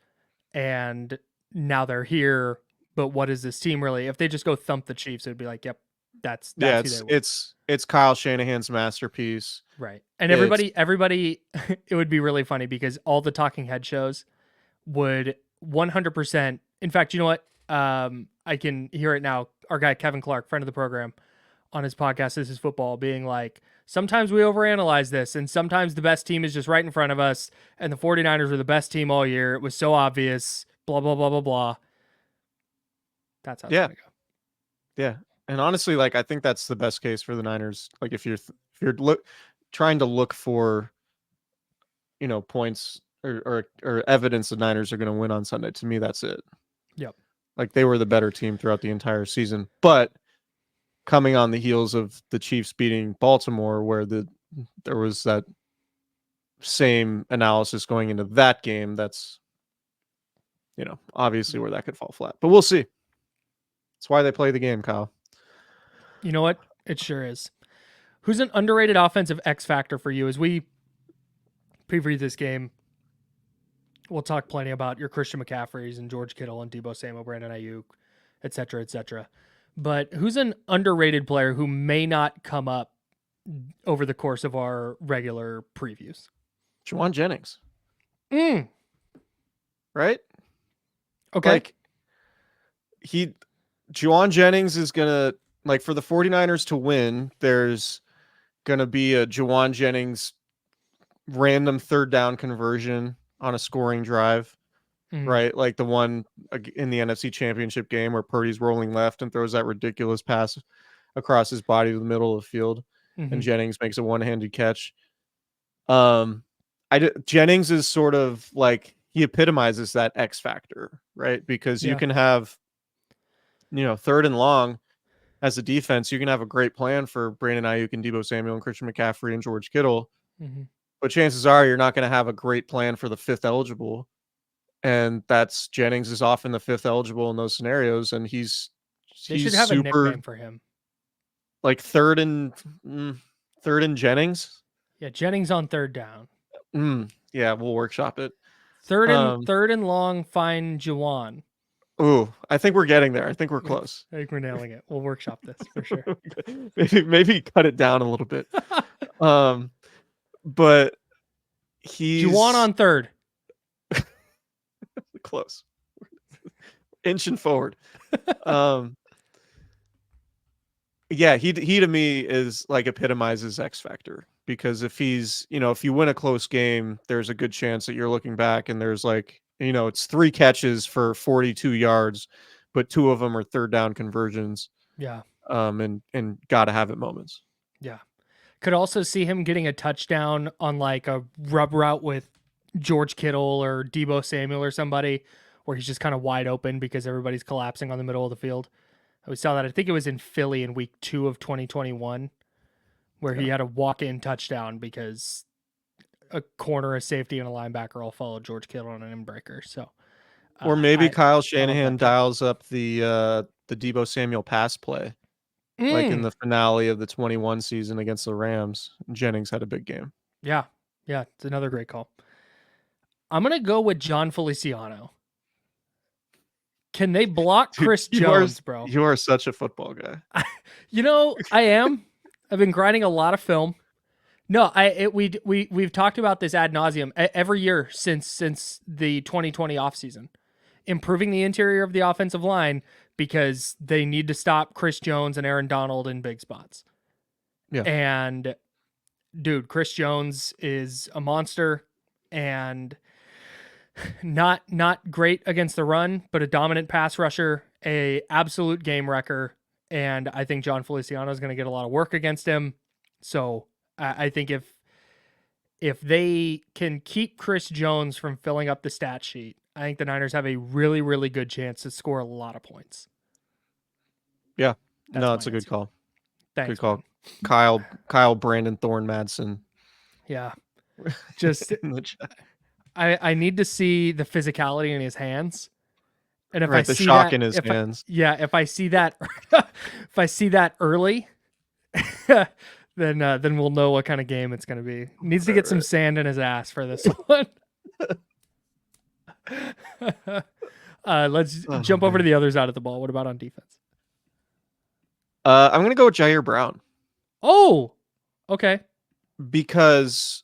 and now they're here. But what is this team really? If they just go thump the Chiefs, it would be like, yep, yeah. that's who they It's were. it's Kyle Shanahan's masterpiece. Right. And It's everybody, it would be really funny because all the talking head shows would 100%. In fact, you know what? I can hear it now. Our guy, Kevin Clark, friend of the program, on his podcast, This is Football, being like, sometimes we overanalyze this, and sometimes the best team is just right in front of us, and the 49ers were the best team all year. It was so obvious, blah, blah, blah, blah, blah. That's how it's yeah, going to go. yeah. And honestly, like I think that's the best case for the Niners. Like if you're trying to look for points or evidence the Niners are going to win on Sunday, to me that's it. Yep. Like they were the better team throughout the entire season, but coming on the heels of the Chiefs beating Baltimore, where there was that same analysis going into that game, that's obviously where that could fall flat. But we'll see. That's why they play the game, Kyle. You know what? It sure is. Who's an underrated offensive X factor for you as we preview this game? We'll talk plenty about your Christian McCaffreys and George Kittle and Debo Samuel, Brandon Ayuk, et cetera, et cetera. But who's an underrated player who may not come up over the course of our regular previews? Juwan Jennings. Mm. Right? Okay. Like Juwan Jennings is gonna, like, for the 49ers to win, there's gonna be a Juwan Jennings random third down conversion on a scoring drive. Right? Like the one in the NFC Championship game where Purdy's rolling left and throws that ridiculous pass across his body to the middle of the field, and Jennings makes a one-handed catch. Jennings is sort of like, he epitomizes that X factor, right? Because you can have, third and long as a defense, you can have a great plan for Brandon Ayuk and Debo Samuel and Christian McCaffrey and George Kittle, but chances are you're not going to have a great plan for the fifth eligible. And that's Jennings is often the fifth eligible in those scenarios, and he's should have a nickname for him, like third and Jennings. Yeah, Jennings on third down. Yeah, we'll workshop it. Third and long, find Juwan. Ooh, I think we're getting there. I think we're close. I think we're nailing it. We'll workshop this for sure. maybe cut it down a little bit. But he's Juwan on third. Close. Inching forward. Yeah, he to me is like epitomizes X factor, because if if you win a close game, there's a good chance that you're looking back and there's like, it's 3 catches for 42 yards, but 2 of them are third down conversions. Yeah. And gotta have it moments. Yeah. Could also see him getting a touchdown on like a rub route with George Kittle or Debo Samuel or somebody, where he's just kind of wide open because everybody's collapsing on the middle of the field. We saw that. I think it was in Philly in week 2 of 2021, where he had a walk-in touchdown because a corner, a safety, and a linebacker all followed George Kittle on an inbreaker. So, or maybe Kyle Shanahan dials up the Debo Samuel pass play, like in the finale of the 21 season against the Rams. Jennings had a big game. Yeah, it's another great call. I'm gonna go with John Feliciano. Can they block Chris Jones, bro? You are such a football guy. I am. I've been grinding a lot of film. No, we've talked about this ad nauseum every year since the 2020 offseason. Improving the interior of the offensive line because they need to stop Chris Jones and Aaron Donald in big spots. Yeah. And dude, Chris Jones is a monster and not great against the run, but a dominant pass rusher, a absolute game wrecker. And I think John Feliciano is going to get a lot of work against him. So I think if if they can keep Chris Jones from filling up the stat sheet, I think the Niners have a really, really good chance to score a lot of points. Yeah. That's No, my it's a good answer. call. Good Thanks, call. man. Kyle, Brandon Thorne Madsen Yeah. Just in the chat. I need to see the physicality in his hands. And if I Right, the see shock that in his if I hands. yeah, if I see that if I see that early, then we'll know what kind of game it's going to be. Needs to get some Right. sand in his ass for this one. Let's Oh jump over to man. the other side of the ball. What about on defense? I'm gonna go with Jair Brown Oh, okay. because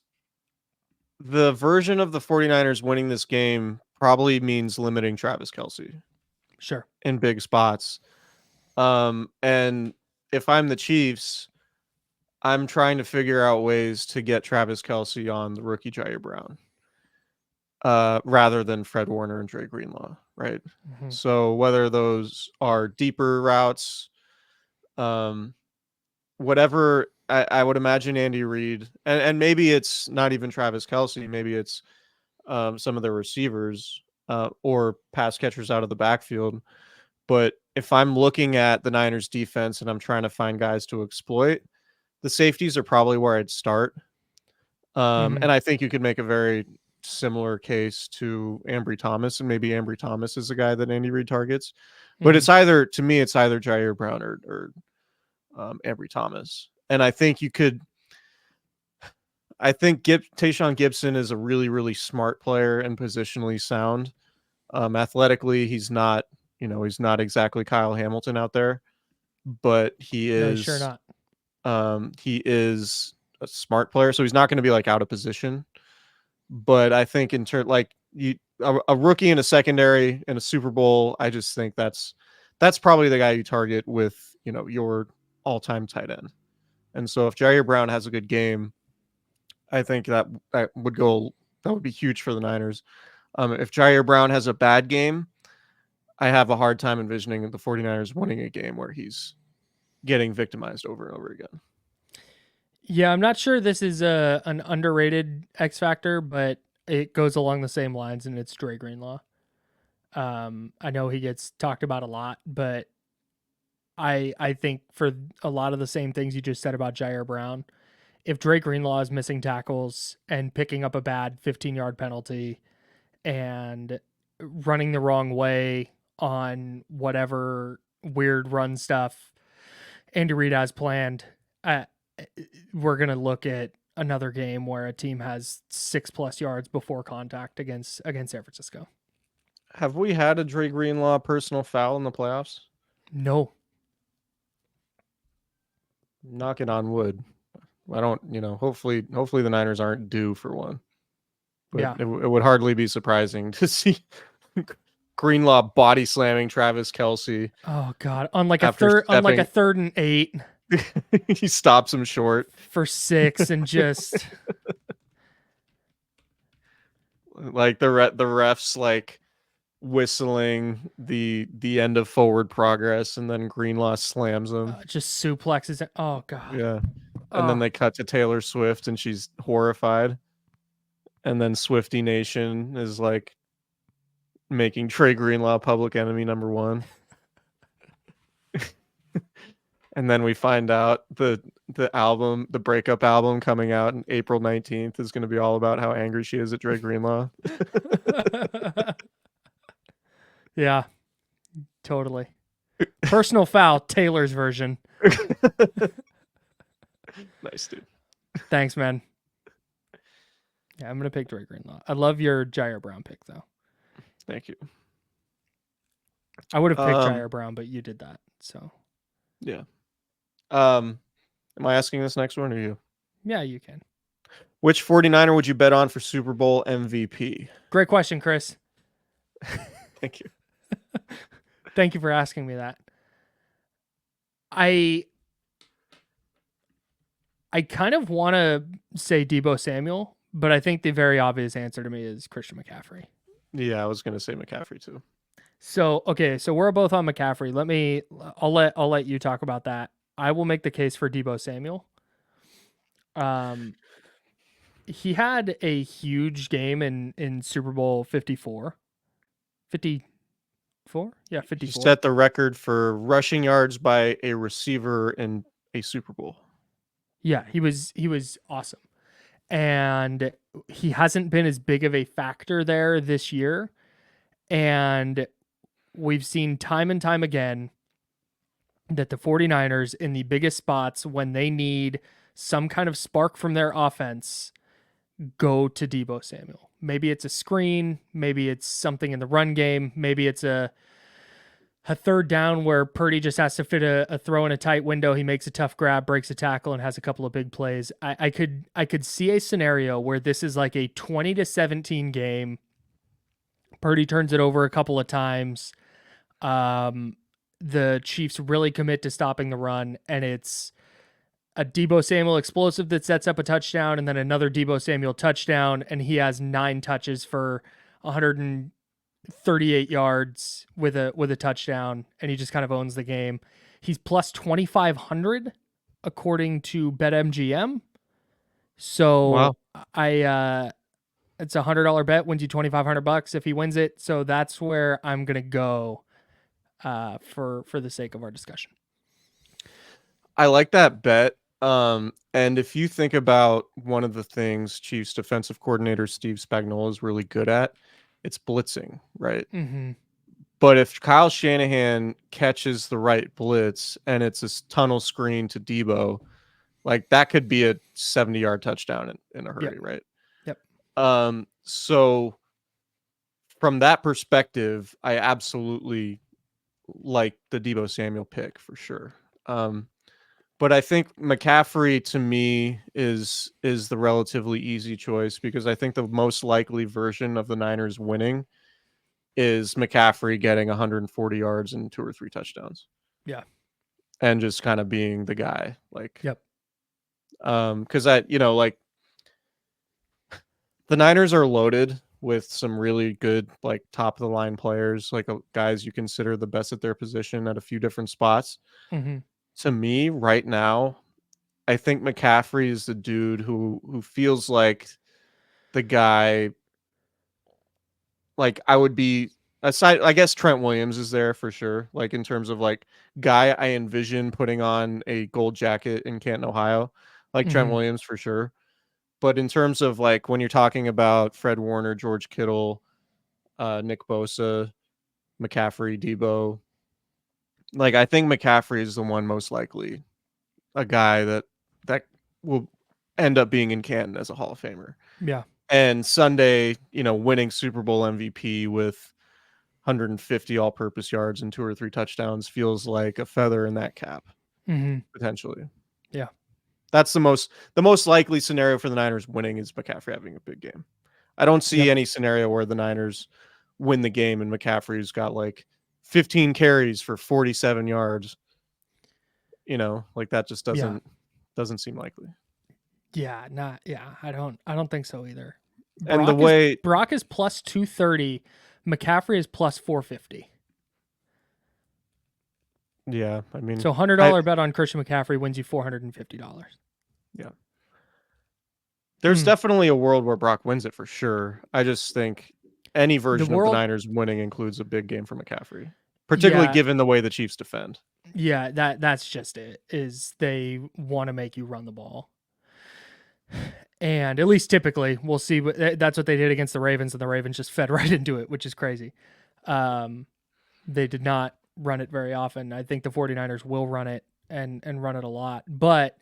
the version of the 49ers winning this game probably means limiting Travis Kelce Sure. in big spots. And if I'm the Chiefs, I'm trying to figure out ways to get Travis Kelce on the rookie Jair Brown, rather than Fred Warner and Dre Greenlaw, right? Mm-hmm. So whether those are deeper routes, um, whatever, I would imagine Andy Reid, and maybe it's not even Travis Kelce, maybe it's some of the receivers or pass catchers out of the backfield. But if I'm looking at the Niners defense and I'm trying to find guys to exploit, the safeties are probably where I'd start. Mm-hmm. And I think you could make a very similar case to Ambry Thomas, and maybe Ambry Thomas is the guy that Andy Reid targets. But Mm-hmm. it's either, to me, it's either Jair Brown or Ambry Thomas. And I think you could, I think Tayshaun Gibson is a really, really smart player and positionally sound. Athletically, he's not, he's not exactly Kyle Hamilton out there, but No, sure not. he is a smart player, so he's not going to be like out of position. But I think in turn, like a rookie in a secondary in a Super Bowl, I just think that's probably the guy you target with your all-time tight end. And so if Jair Brown has a good game, I think that would be huge for the Niners. If Jair Brown has a bad game, I have a hard time envisioning the 49ers winning a game where he's getting victimized over and over again. Yeah, I'm not sure this is an underrated X factor, but it goes along the same lines, and it's Dre Greenlaw. I know he gets talked about a lot, but I think for a lot of the same things you just said about Jair Brown, if Dre Greenlaw is missing tackles and picking up a bad 15-yard penalty and running the wrong way on whatever weird run stuff Andy Reid has planned, uh, we're gonna look at another game where a team has 6+ yards before contact against San Francisco. Have we had a Dre Greenlaw personal foul in the playoffs? No. Knocking on wood. I don't, hopefully the Niners aren't due for one. But Yeah. it would hardly be surprising to see Greenlaw body slamming Travis Kelce Oh God. On like a after third stepping. 8 He stops him short for 6 and just like the refs like whistling the end of forward progress, and then Greenlaw slams him. just suplexes it. Oh God. Yeah. And then Oh. they cut to Taylor Swift and she's horrified. And then Swifty Nation is like making Trey Greenlaw public enemy number one. And then we find out the breakup album coming out on April 19th is going to be all about how angry she is at Trey Greenlaw. Yeah. Totally. Personal foul, Taylor's version. Nice, dude. Thanks, man. Yeah, I'm gonna pick Dre Greenlaw. I love your Jair Brown pick though. Thank you. I would have picked Jair Brown, but you did that. So yeah. Am I asking this next one or you? yeah, you can. Which 49er would you bet on for Super Bowl MVP? Great question, Chris. Thank you. Thank you for asking me that. I kind of want to say Deebo Samuel, but I think the very obvious answer to me is Christian McCaffrey. Yeah, I was gonna say McCaffrey too. So okay, so we're both on McCaffrey. I'll let you talk about that. I will make the case for Deebo Samuel. he had a huge game in Super Bowl 54. 54? Yeah, He 54. set the record for rushing yards by a receiver in a Super Bowl. Yeah, he was awesome. And he hasn't been as big of a factor there this year. And we've seen time and time again that the 49ers in the biggest spots when they need some kind of spark from their offense go to Deebo Samuel. Maybe it's a screen, maybe it's something in the run game, maybe it's a third down where Purdy just has to fit a throw in a tight window. He makes a tough grab, breaks a tackle, and has a couple of big plays. I could see a scenario where this is like a 20-17 game. Purdy turns it over a couple of times. The Chiefs really commit to stopping the run, and it's a Deebo Samuel explosive that sets up a touchdown, and then another Deebo Samuel touchdown, and he has 9 touches for 138 yards with a touchdown, and he just kind of owns the game. He's plus 2,500 according to BetMGM. So Wow. it's $100 bet, wins you $2,500 if he wins it. So that's where I'm gonna go for the sake of our discussion. I like that bet. And if you think about one of the things Chiefs defensive coordinator Steve Spagnuolo is really good at, it's blitzing, right? Mm-hmm. But if Kyle Shanahan catches the right blitz and it's a tunnel screen to Deebo, like that could be a 70-yard touchdown in a Yep. hurry, right? Yep. So from that perspective, I absolutely like the Deebo Samuel pick for sure. But I think McCaffrey to me is the relatively easy choice because I think the most likely version of the Niners winning is McCaffrey getting 140 yards and 2 or 3 touchdowns. Yeah. And just kind of being the guy. Like Yep. because I like the Niners are loaded with some really good like top of the line players, like guys you consider the best at their position at a few different spots. Mm-hmm. To me, right now, I think McCaffrey is the dude who feels like the guy. Like I would be aside. I guess Trent Williams is there for sure. Like in terms of like guy I envision putting on a gold jacket in Canton, Ohio. Like Trent Mm-hmm. Williams for sure. But in terms of like when you're talking about Fred Warner, George Kittle, Nick Bosa, McCaffrey, Debo, like I think McCaffrey is the one most likely a guy that will end up being in Canton as a Hall of Famer. Yeah. And Sunday, winning Super Bowl MVP with 150 all-purpose yards and 2 or 3 touchdowns feels like a feather in that cap Mm-hmm. potentially. Yeah. That's the most likely scenario for the Niners winning is McCaffrey having a big game. I don't see Yep. any scenario where the Niners win the game and McCaffrey's got like 15 carries for 47 yards. Like that just Yeah. doesn't seem likely. Yeah. Not. Yeah. I don't think so either. And the Brock is way Brock is plus 230. McCaffrey is plus 450. yeah, I mean So $100 I bet on Christian McCaffrey wins you $450. yeah. There's definitely a world where Brock wins it for sure. I just think any The version of the world. Niners winning includes a big game for McCaffrey, particularly Yeah. given the way the Chiefs defend. Yeah. That's just it. Is they want to make you run the ball. And at least typically, we'll see. That's what they did against the Ravens, and the Ravens just fed right into it, which is crazy. They did not run it very often. I think the 49ers will run it and run it a lot. But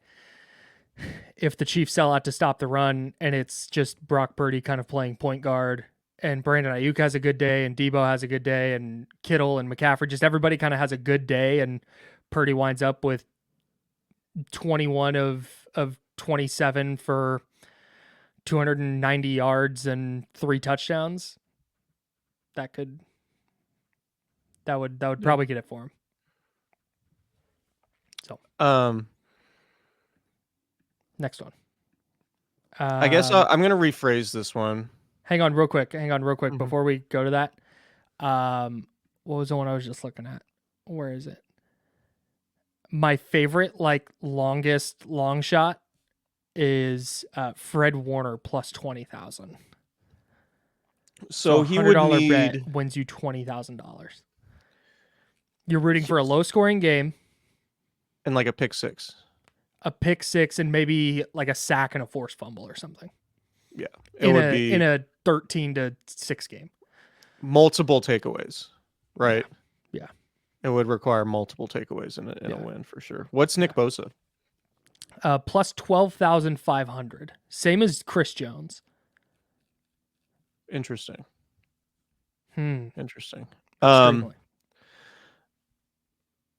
if the Chiefs sell out to stop the run and it's just Brock Purdy kind of playing point guard and Brandon Ayuk has a good day and Debo has a good day and Kittle and McCaffrey, just everybody kind of has a good day and Purdy winds up with 21 of 27 for 290 yards and 3 touchdowns, that would probably get it for him. So next one. I guess I'm gonna rephrase this one. Hang on real quick before we go to that. What was the one I was just looking at? Where is it? My favorite, like longest long shot is Fred Warner plus 20,000. So So a he would $100 bet need, wins you $20,000. You're rooting he- for a low scoring game, and like a pick six. a pick six, and maybe like a sack and a forced fumble or something Yeah, it in would a be 13-6 game. multiple takeaways, Yeah, right? yeah, It would require multiple takeaways in a yeah, win for sure. What's yeah. Nick Bosa? Plus 12,500, same as Chris Jones. Interesting. Hmm, Interesting. extremely.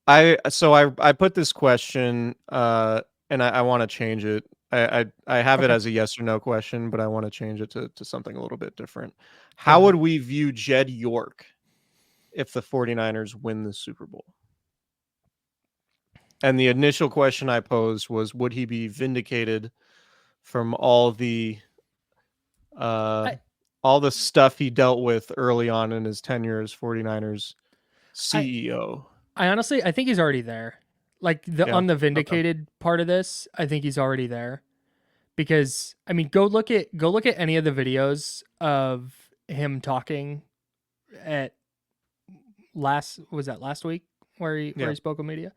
I put this question and I want to change it. I have it Okay. as a yes or no question, but I want to change it to something a little bit different. Go How ahead. would we view Jed York if the 49ers win the Super Bowl? And the initial question I posed was, would he be vindicated from uh I, all the stuff he dealt with early on in his tenure as 49ers I, CEO? I honestly, I think he's already there. Like Yeah. on the Okay. vindicated part of this, I think he's already there because I mean, go look at any of the videos of him talking at last week where he Yeah. spoke with media.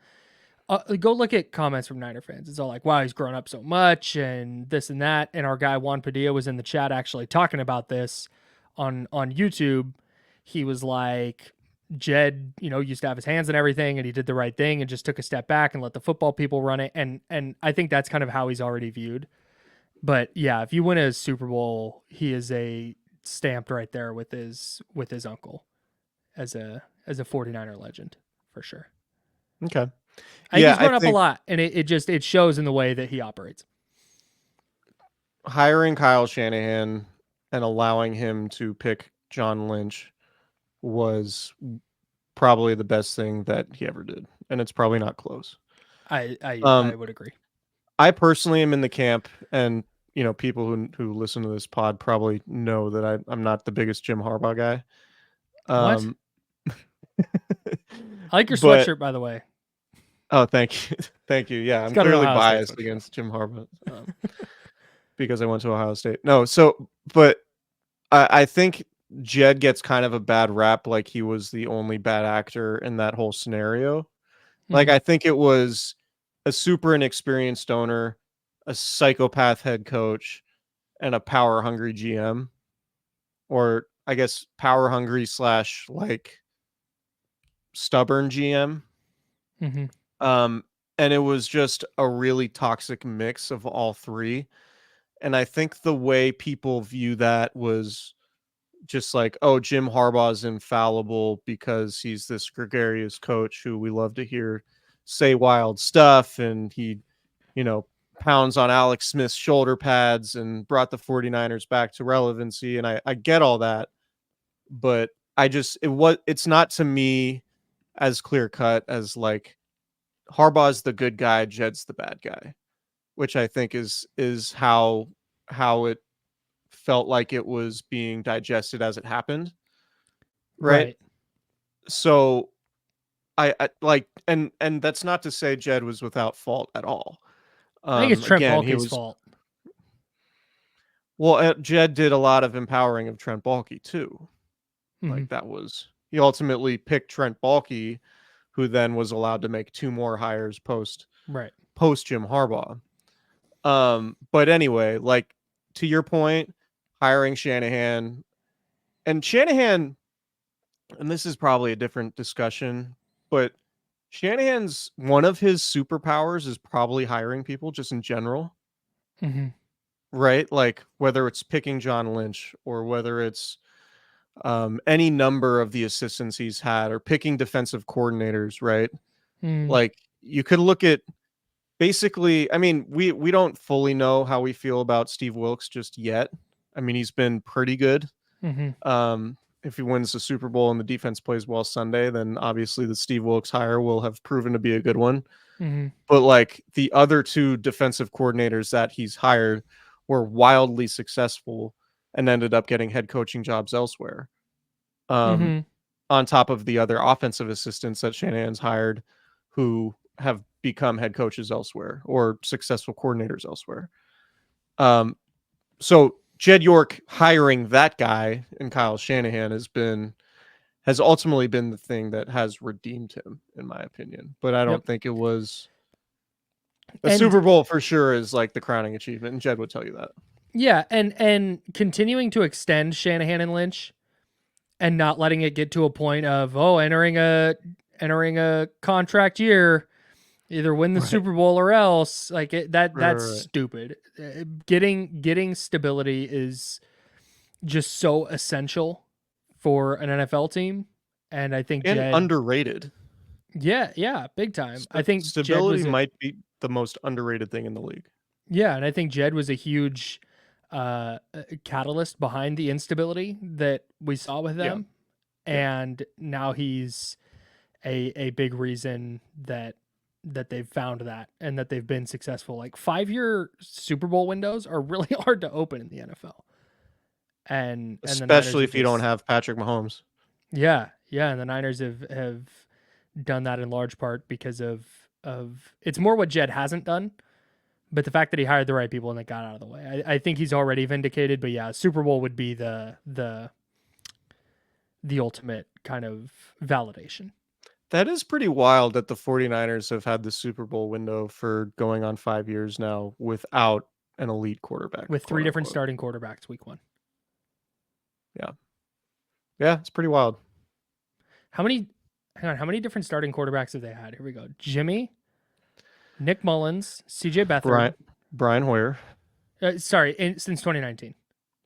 Go look at comments from Niner fans. It's all like, "Wow, he's grown up so much," and this and that. And our guy Juan Padilla was in the chat actually talking about this on YouTube. He was like, Jed, used to have his hands and everything, and he did the right thing and just took a step back and let the football people run it. And I think that's kind of how he's already viewed. But yeah, if you win a Super Bowl, he is a stamped right there with his uncle as a 49er legend for sure. Okay. I think Yeah, he's I grown up a think lot, and it shows in the way that he operates. hiring Kyle Shanahan and allowing him to pick John Lynch was probably the best thing that he ever did, and it's probably not close. I Um, would agree. I personally am in the camp, and people who listen to this pod probably know that I'm not the biggest Jim Harbaugh guy. What? Um, I like your but sweatshirt, by the way. oh, thank you, thank you. Yeah, It's I'm got an clearly Ohio State biased sweatshirt. against Jim Harbaugh because I went to Ohio State. No, so but I think Jed gets kind of a bad rap, like he was the only bad actor in that whole scenario. Like, Mm-hmm. I think it was a super inexperienced owner, a psychopath head coach, and a power hungry GM, or I guess power hungry slash like stubborn GM. Mm-hmm. Um, and it was just a really toxic mix of all three. And I think the way people view that was just like, oh, Jim Harbaugh's infallible because he's this gregarious coach who we love to hear say wild stuff. And he, you know, pounds on Alex Smith's shoulder pads and brought the 49ers back to relevancy. And I get all that. But it's not to me as clear cut as like Harbaugh's the good guy, Jed's the bad guy, which I think is how it felt like it was being digested as it happened, right? Right. So I like, and that's not to say Jed was without fault at all. I think it's Trent Again, he Baalke's was fault. well. Jed did a lot of empowering of Trent Baalke too. Mm-hmm. Like that was he ultimately picked Trent Baalke, who then was allowed to make two more hires Right. post Jim Harbaugh. But anyway, like to your point, hiring Shanahan and Shanahan, and this is probably a different discussion, but Shanahan's one of his superpowers is probably hiring people just in general, Mm-hmm. right? Like whether it's picking John Lynch or whether it's any number of the assistants he's had or picking defensive coordinators, right? Mm-hmm. Like you could look at basically, I mean, we don't fully know how we feel about Steve Wilkes just yet. I mean, he's been pretty good. Mm-hmm. If he wins the Super Bowl and the defense plays well Sunday, then obviously the Steve Wilkes hire will have proven to be a good one. Mm-hmm. But like the other two defensive coordinators that he's hired were wildly successful and ended up getting head coaching jobs elsewhere. Um, Mm-hmm. on top of the other offensive assistants that Shanahan's hired who have become head coaches elsewhere or successful coordinators elsewhere. Um, so Jed York hiring that guy and Kyle Shanahan has ultimately been the thing that has redeemed him, in my opinion. But I Yep. don't think it was the And Super Bowl for sure is like the crowning achievement, and Jed would tell you that. yeah, and continuing to extend Shanahan and Lynch and not letting it get to a point of entering a contract year, either win the Right. Super Bowl or else. Like that's Right. stupid. Getting stability is just so essential for an NFL team, and I think And Jed, underrated. yeah, big time. I think Jed Stability was a might be the most underrated thing in the league. Yeah, and I think Jed was a huge catalyst behind the instability that we saw with Yeah. them, Yeah. and now he's a big reason that they've found that and that they've been successful. Like 5-year Super Bowl windows are really hard to open in the NFL, and the Niners Especially have if you don't just have Patrick Mahomes. yeah, and the Niners have done that in large part because of it's more what Jed hasn't done. But the fact that he hired the right people and they got out of the way, I think he's already vindicated. But yeah, Super Bowl would be the ultimate kind of validation That is pretty wild that the 49ers have had the Super Bowl window for going on 5 years now without an elite quarterback, with three quote different unquote. starting quarterbacks week 1. Yeah. Yeah, it's pretty wild. How many? Hang on, how many different starting quarterbacks have they had? Here we go: Jimmy, Nick Mullins, C.J. Beathard. Brian Hoyer. Since 2019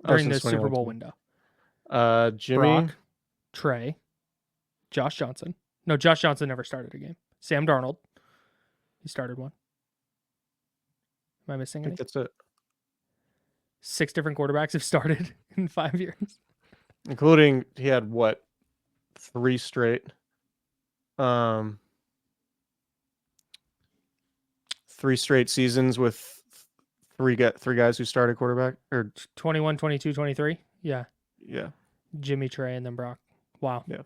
Oh, during since the Super Bowl 2019. window. Jimmy. Brock, Trey, Josh Johnson. No, Josh Johnson never started a game. Sam Darnold, he started one. Am I I missing think any? that's it. 6 different quarterbacks have started in 5 years. Including he had what? 3 straight. Um 3 straight seasons with three guys who started quarterback or 21, 22, 23. Yeah. yeah. Jimmy, Trey, and then Brock. Wow. Yeah.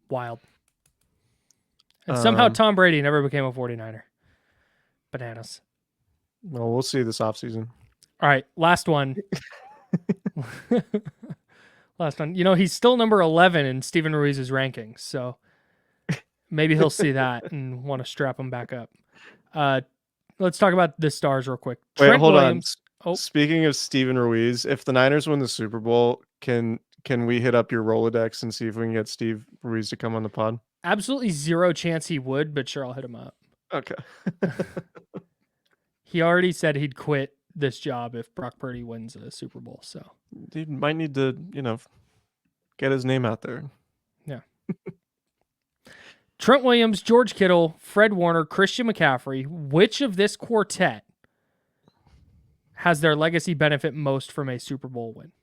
Wild. And somehow Um Tom Brady never became a 49er. Bananas. well, we'll see this offseason. All right. Last one. Last one. You know, he's still number 11 in Steven Ruiz's rankings. So maybe he'll see that and want to strap him back up. Let's talk about the stars real quick. Wait, Trent hold on. Williams. Oh, Speaking of Steven Ruiz, if the Niners win the Super Bowl, can we hit up your Rolodex and see if we can get Steve Ruiz to come on the pod? absolutely zero chance he would, but sure, I'll hit him up. Okay. He already said he'd quit this job if Brock Purdy wins a Super Bowl. So Dude might need to, get his name out there. yeah. Trent Williams, George Kittle, Fred Warner, Christian McCaffrey. Which of this quartet has their legacy benefit most from a Super Bowl win?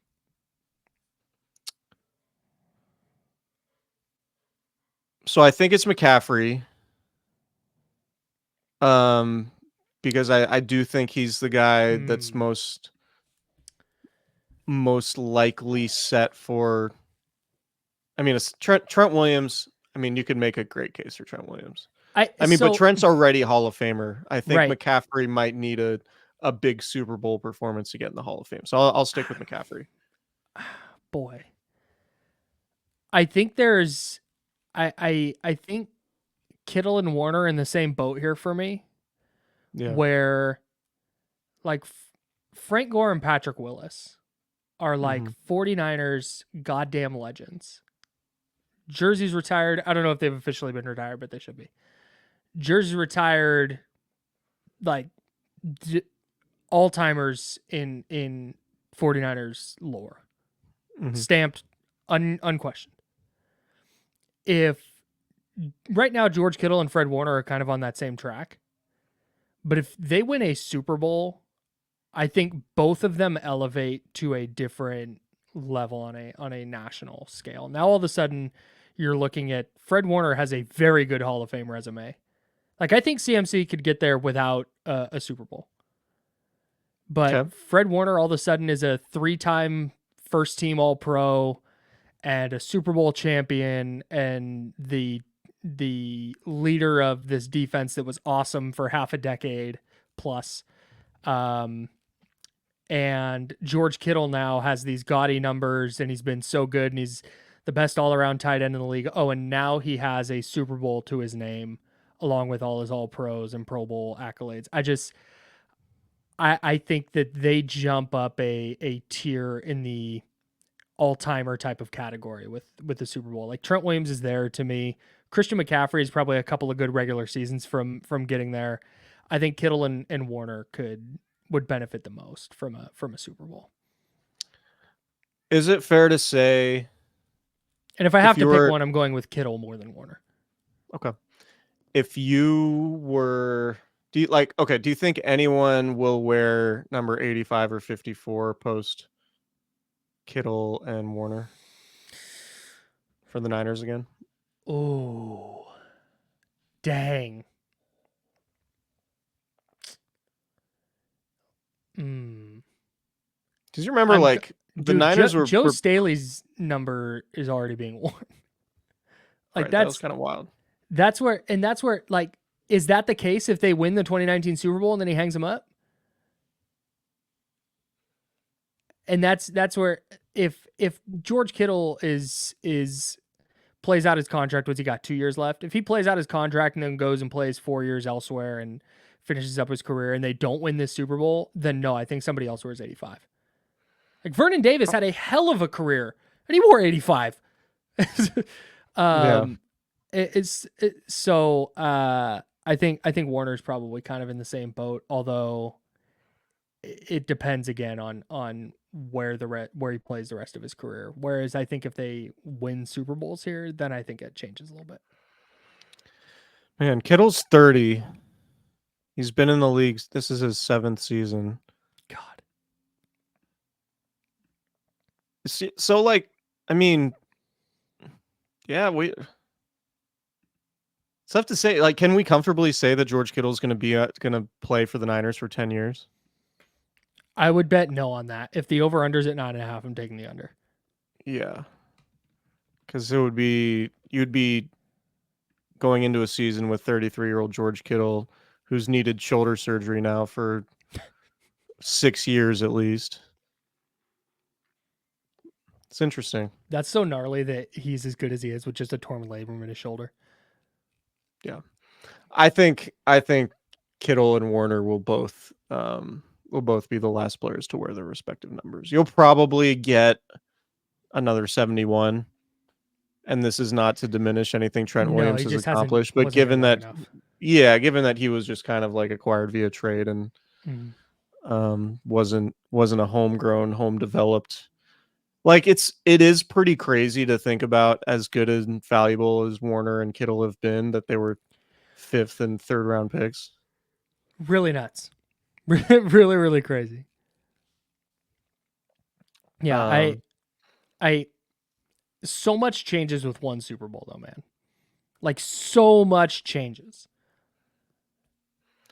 So I think it's McCaffrey. Um, because I do think he's the guy that's most likely set for. I mean, it's Trent Williams. I mean, you could make a great case for Trent Williams. But Trent's already Hall of Famer. I think right. McCaffrey might need a big Super Bowl performance to get in the Hall of Fame. So I'll stick with McCaffrey. Boy, I think there's, I think Kittle and Warner are in the same boat here for me. Yeah. Where, like, Frank Gore and Patrick Willis are like 49ers goddamn legends. Jersey's retired. I don't know if they've officially been retired, but they should be. Jersey retired, like all-timers in 49ers lore. Stamped, unquestioned. If right now George Kittle and Fred Warner are kind of on that same track, but if they win a Super Bowl, I think both of them elevate to a different level on a national scale. Now all of a sudden you're looking at Fred Warner has a very good Hall of Fame resume. Like, I think CMC could get there without a Super Bowl. But Fred Warner all of a sudden is a 3-time first team All-Pro and a Super Bowl champion and the leader of this defense that was awesome for half a decade plus. And George Kittle now has these gaudy numbers, and he's been so good, and he's the best all-around tight end in the league. Oh, and now he has a Super Bowl to his name, along with all his All Pros and Pro Bowl accolades. I think that they jump up a tier in the all-timer type of category with the Super Bowl. Like Trent Williams is there to me. Christian McCaffrey is probably a couple of good regular seasons from getting there. I think Kittle and Warner would benefit the most from a Super Bowl. Is it fair to say? And if I have to pick one, I'm going with Kittle more than Warner. Okay. If you were, do you think anyone will wear number 85 or 54 post Kittle and Warner for the Niners again? Oh, dang. Because you remember, the Niners were Joe Staley's number is already being worn. Like, right, that was kind of wild. That's where, like, is that the case if they win the 2019 Super Bowl and then he hangs them up? And that's where if George Kittle is plays out his contract, what's he got, 2 years left? If he plays out his contract and then goes and plays 4 years elsewhere and finishes up his career and they don't win this Super Bowl, then no, I think somebody else wears 85. Like Vernon Davis had a hell of a career and he wore 85. Yeah. I think Warner's probably kind of in the same boat, although it depends again on where he plays the rest of his career. Whereas I think if they win Super Bowls here, then I think it changes a little bit. Man, Kittle's 30. He's been in the league. This is his 7th season. God. So, like, I mean, yeah, it's tough to say. Like, can we comfortably say that George Kittle's going to play for the Niners for 10 years? I would bet no on that. If the over-under's at 9.5, I'm taking the under. Yeah. Because you'd be going into a season with 33-year-old George Kittle, who's needed shoulder surgery now for 6 years at least. It's interesting. That's so gnarly that he's as good as he is with just a torn labrum in his shoulder. Yeah. I think Kittle and Warner will both be the last players to wear their respective numbers. You'll probably get another 71, and this is not to diminish anything Trent Williams has accomplished, but given that he was just kind of like acquired via trade and wasn't a homegrown, home developed. Like it is pretty crazy to think about, as good and valuable as Warner and Kittle have been, that they were 5th and 3rd round picks. Really nuts. Really, really crazy. Yeah, I so much changes with one Super Bowl though, man. Like so much changes.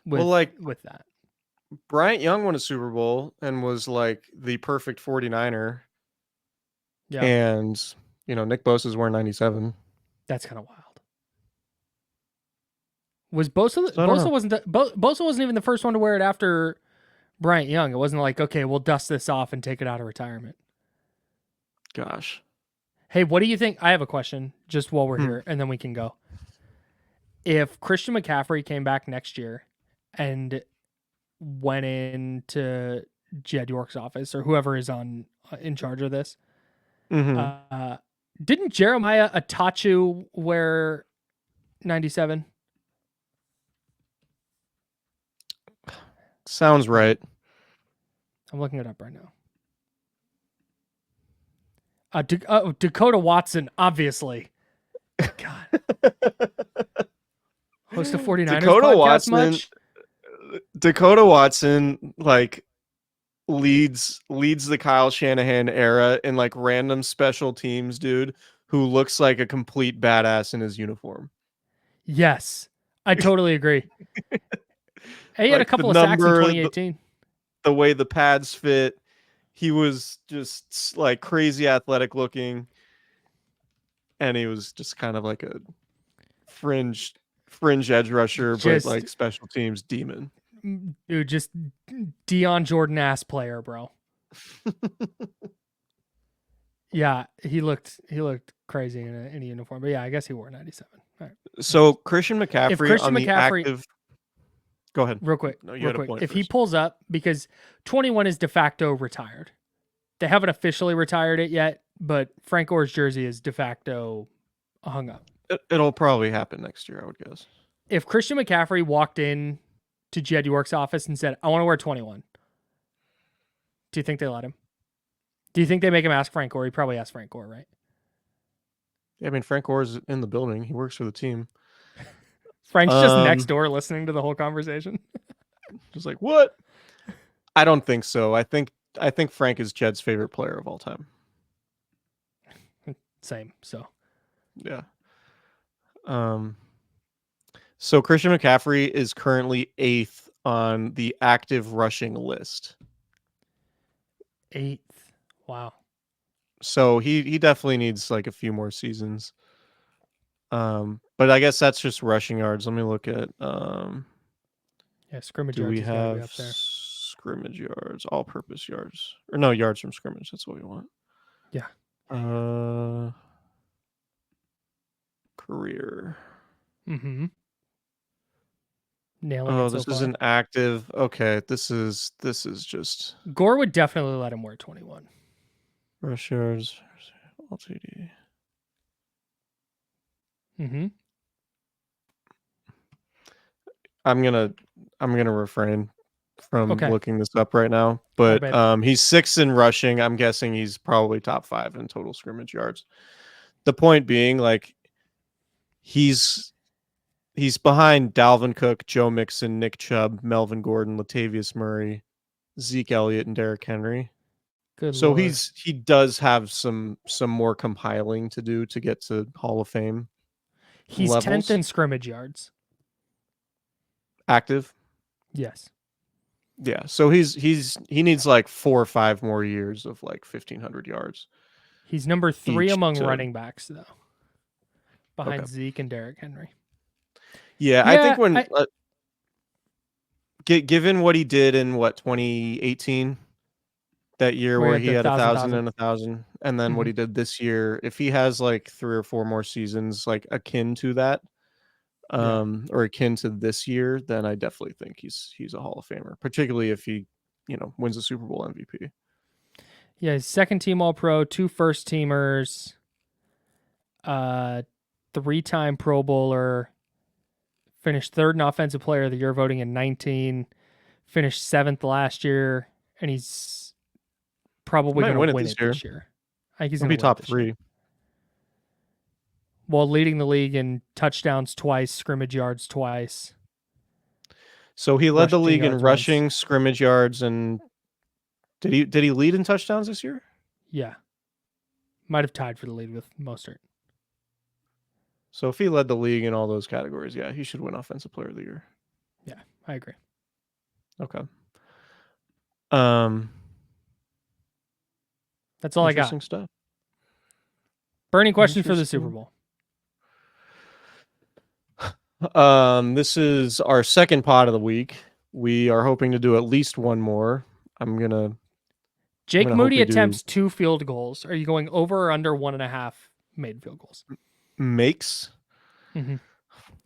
With that. Bryant Young won a Super Bowl and was like the perfect 49er. Yeah. And Nick Bosa's wearing 97. That's kind of wild. Was Bosa wasn't even the first one to wear it after Bryant Young. It wasn't like, okay, we'll dust this off and take it out of retirement. Gosh. Hey, what do you think? I have a question just while we're here, and then we can go. If Christian McCaffrey came back next year and went into Jed York's office or whoever is in charge of this, didn't Jeremiah Atachu wear 97? Sounds right. I'm looking it up right now. Dakota Watson, obviously. God. Host of 49ers podcast much? Dakota Watson, like, leads the Kyle Shanahan era in, like, random special teams dude who looks like a complete badass in his uniform. Yes, I totally agree. He had a couple of sacks in 2018. The way the pads fit, he was just like crazy athletic looking, and he was just kind of like a fringe edge rusher, but like special teams demon. Dude, just Deion Jordan ass player, bro. Yeah, he looked crazy in a uniform. But yeah, I guess he wore 97. All right. So Christian If McCaffrey Christian on the McCaffrey, active. Go ahead. real quick, No, you had a point if he first. pulls up, because 21 is de facto retired. They haven't officially retired it yet, but Frank Gore's jersey is de facto hung up. It'll probably happen next year, I would guess. If Christian McCaffrey walked in to Jed York's office and said, "I want to wear 21," do you think they let him? Do you think they make him ask Frank Gore? He probably asked Frank Gore, right? Yeah, I mean, Frank Gore's in the building. He works for the team. Frank's just next door listening to the whole conversation. Just like, what? I don't think so. I think Frank is Jed's favorite player of all time. Same. So yeah. So Christian McCaffrey is currently 8th on the active rushing list. 8th. Wow. So he definitely needs like a few more seasons. But I guess that's just rushing yards. Let me look at scrimmage do yards we has gotta be have up there. scrimmage yards, all purpose yards. Or no, yards from scrimmage, that's what we want. Yeah. Career. Mm-hmm. Nailing Oh, it so this is far. an active. Okay, this is just Gore would definitely let him wear 21. rush yards, LTD. Mm-hmm. I'm gonna refrain from Okay. looking this up right now. But bad. he's 6th in rushing. I'm guessing he's probably top 5 in total scrimmage yards. The point being, like, he's behind Dalvin Cook, Joe Mixon, Nick Chubb, Melvin Gordon, Latavius Murray, Zeke Elliott, and Derrick Henry. Good So Lord. he does have some more compiling to do to get to Hall of Fame. He's levels. 10th in scrimmage yards. Active. Yes. Yeah. So he needs like 4 or 5 more years of like 1,500 yards. He's number 3 each among to- running backs, though, behind Okay. Zeke and Derrick Henry. Yeah, I think when given what he did in 2018, that year where he had 1,000 and 1,000, and then what he did this year, if he has like 3 or 4 more seasons like akin to that, or akin to this year, then I definitely think he's a Hall of Famer, particularly if he, wins the Super Bowl MVP. Yeah, he's second team All Pro, 2 first teamers, 3-time Pro Bowler, finished 3rd in Offensive Player of the Year voting in 19, finished 7th last year, and he's probably going to win it this year. I think he's going to be top 3. While leading the league in touchdowns twice, scrimmage yards twice. So he led the league in rushing, scrimmage yards, and did he lead in touchdowns this year? Yeah. Might have tied for the lead with Mostert. So if he led the league in all those categories, yeah, he should win Offensive Player of the Year. Yeah, I agree. Okay. That's all I got. Interesting stuff. Burning questions for the Super Bowl. This is our second pod of the week. We are hoping to do at least one more. Jake Moody attempts 2 field goals. Are you going over or under 1.5 made field goals? Makes. Mm-hmm.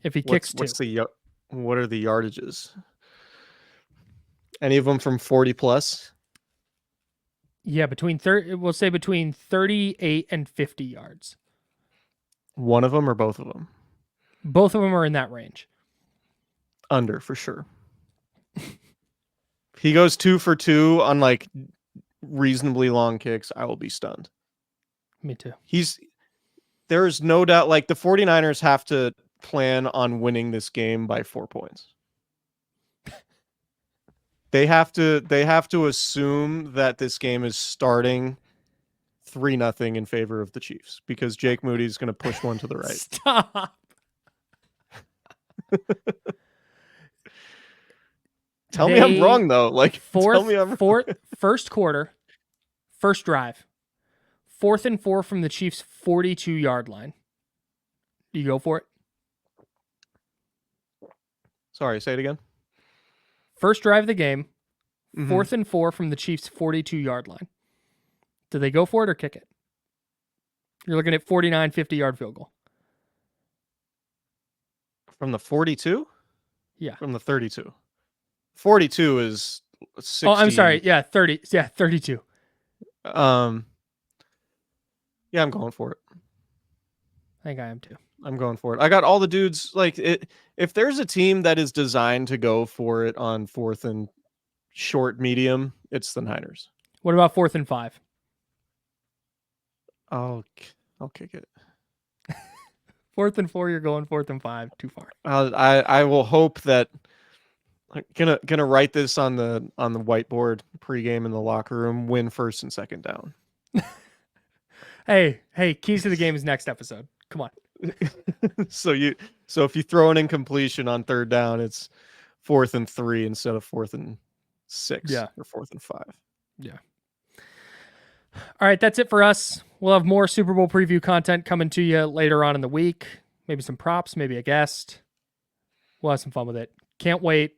If he kicks 2. What are the yardages? Any of them from 40 plus? Yeah, we'll say between 38 and 50 yards. One of them or both of them? Both of them are in that range. Under, for sure. If he goes 2 for 2 on like reasonably long kicks, I will be stunned. Me too. There's no doubt, like, the 49ers have to plan on winning this game by 4 points. They have to assume that this game is starting 3-0 in favor of the Chiefs because Jake Moody's going to push one to the right. Stop. Tell me I'm wrong, though. Like, tell me I'm wrong. First quarter, first drive, 4th and 4 from the Chiefs' 42-yard line. You go for it? Sorry, say it again. First drive of the game, Mhm. 4th and 4 from the Chiefs' 42-yard line. Do they go for it or kick it? You're looking at 49, 50-yard field goal. From the 42? Yeah. From the 32. 42 is 60. Oh, I'm sorry. Yeah, 30. Yeah, 32. Yeah, I'm going for it. I think I am too. I'm going for it. I got all the dudes like it. If there's a team that is designed to go for it on 4th and short medium, it's the Niners. What about 4th and 5? I'll kick it. 4th and 4, you're going 4th and 5. Too far. I will hope that I'm gonna write this on the whiteboard pregame in the locker room. Win 1st and 2nd down. Hey, keys to the game is next episode. Come on. So if you throw an incompletion on 3rd down, it's 4th and 3 instead of 4th and 6 or 4th and 5. Yeah. All right, that's it for us. We'll have more Super Bowl preview content coming to you later on in the week. Maybe some props, maybe a guest. We'll have some fun with it. Can't wait.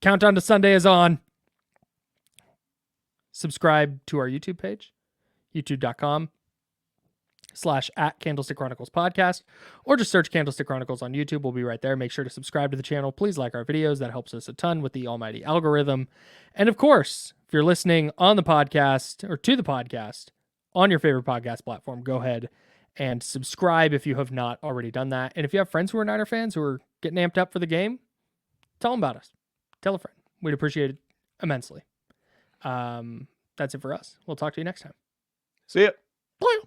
Countdown to Sunday is on. Subscribe to our YouTube page, youtube.com/@Candlestick Chronicles podcast, or just search Candlestick Chronicles on YouTube. We'll be right there. Make sure to subscribe to the channel. Please like our videos. That helps us a ton with the almighty algorithm. And of course, if you're listening on the podcast or to the podcast on your favorite podcast platform, go ahead and subscribe if you have not already done that. And if you have friends who are Niner fans who are getting amped up for the game, tell them about us. Tell a friend. We'd appreciate it immensely. That's it for us. We'll talk to you next time. See ya. Bye.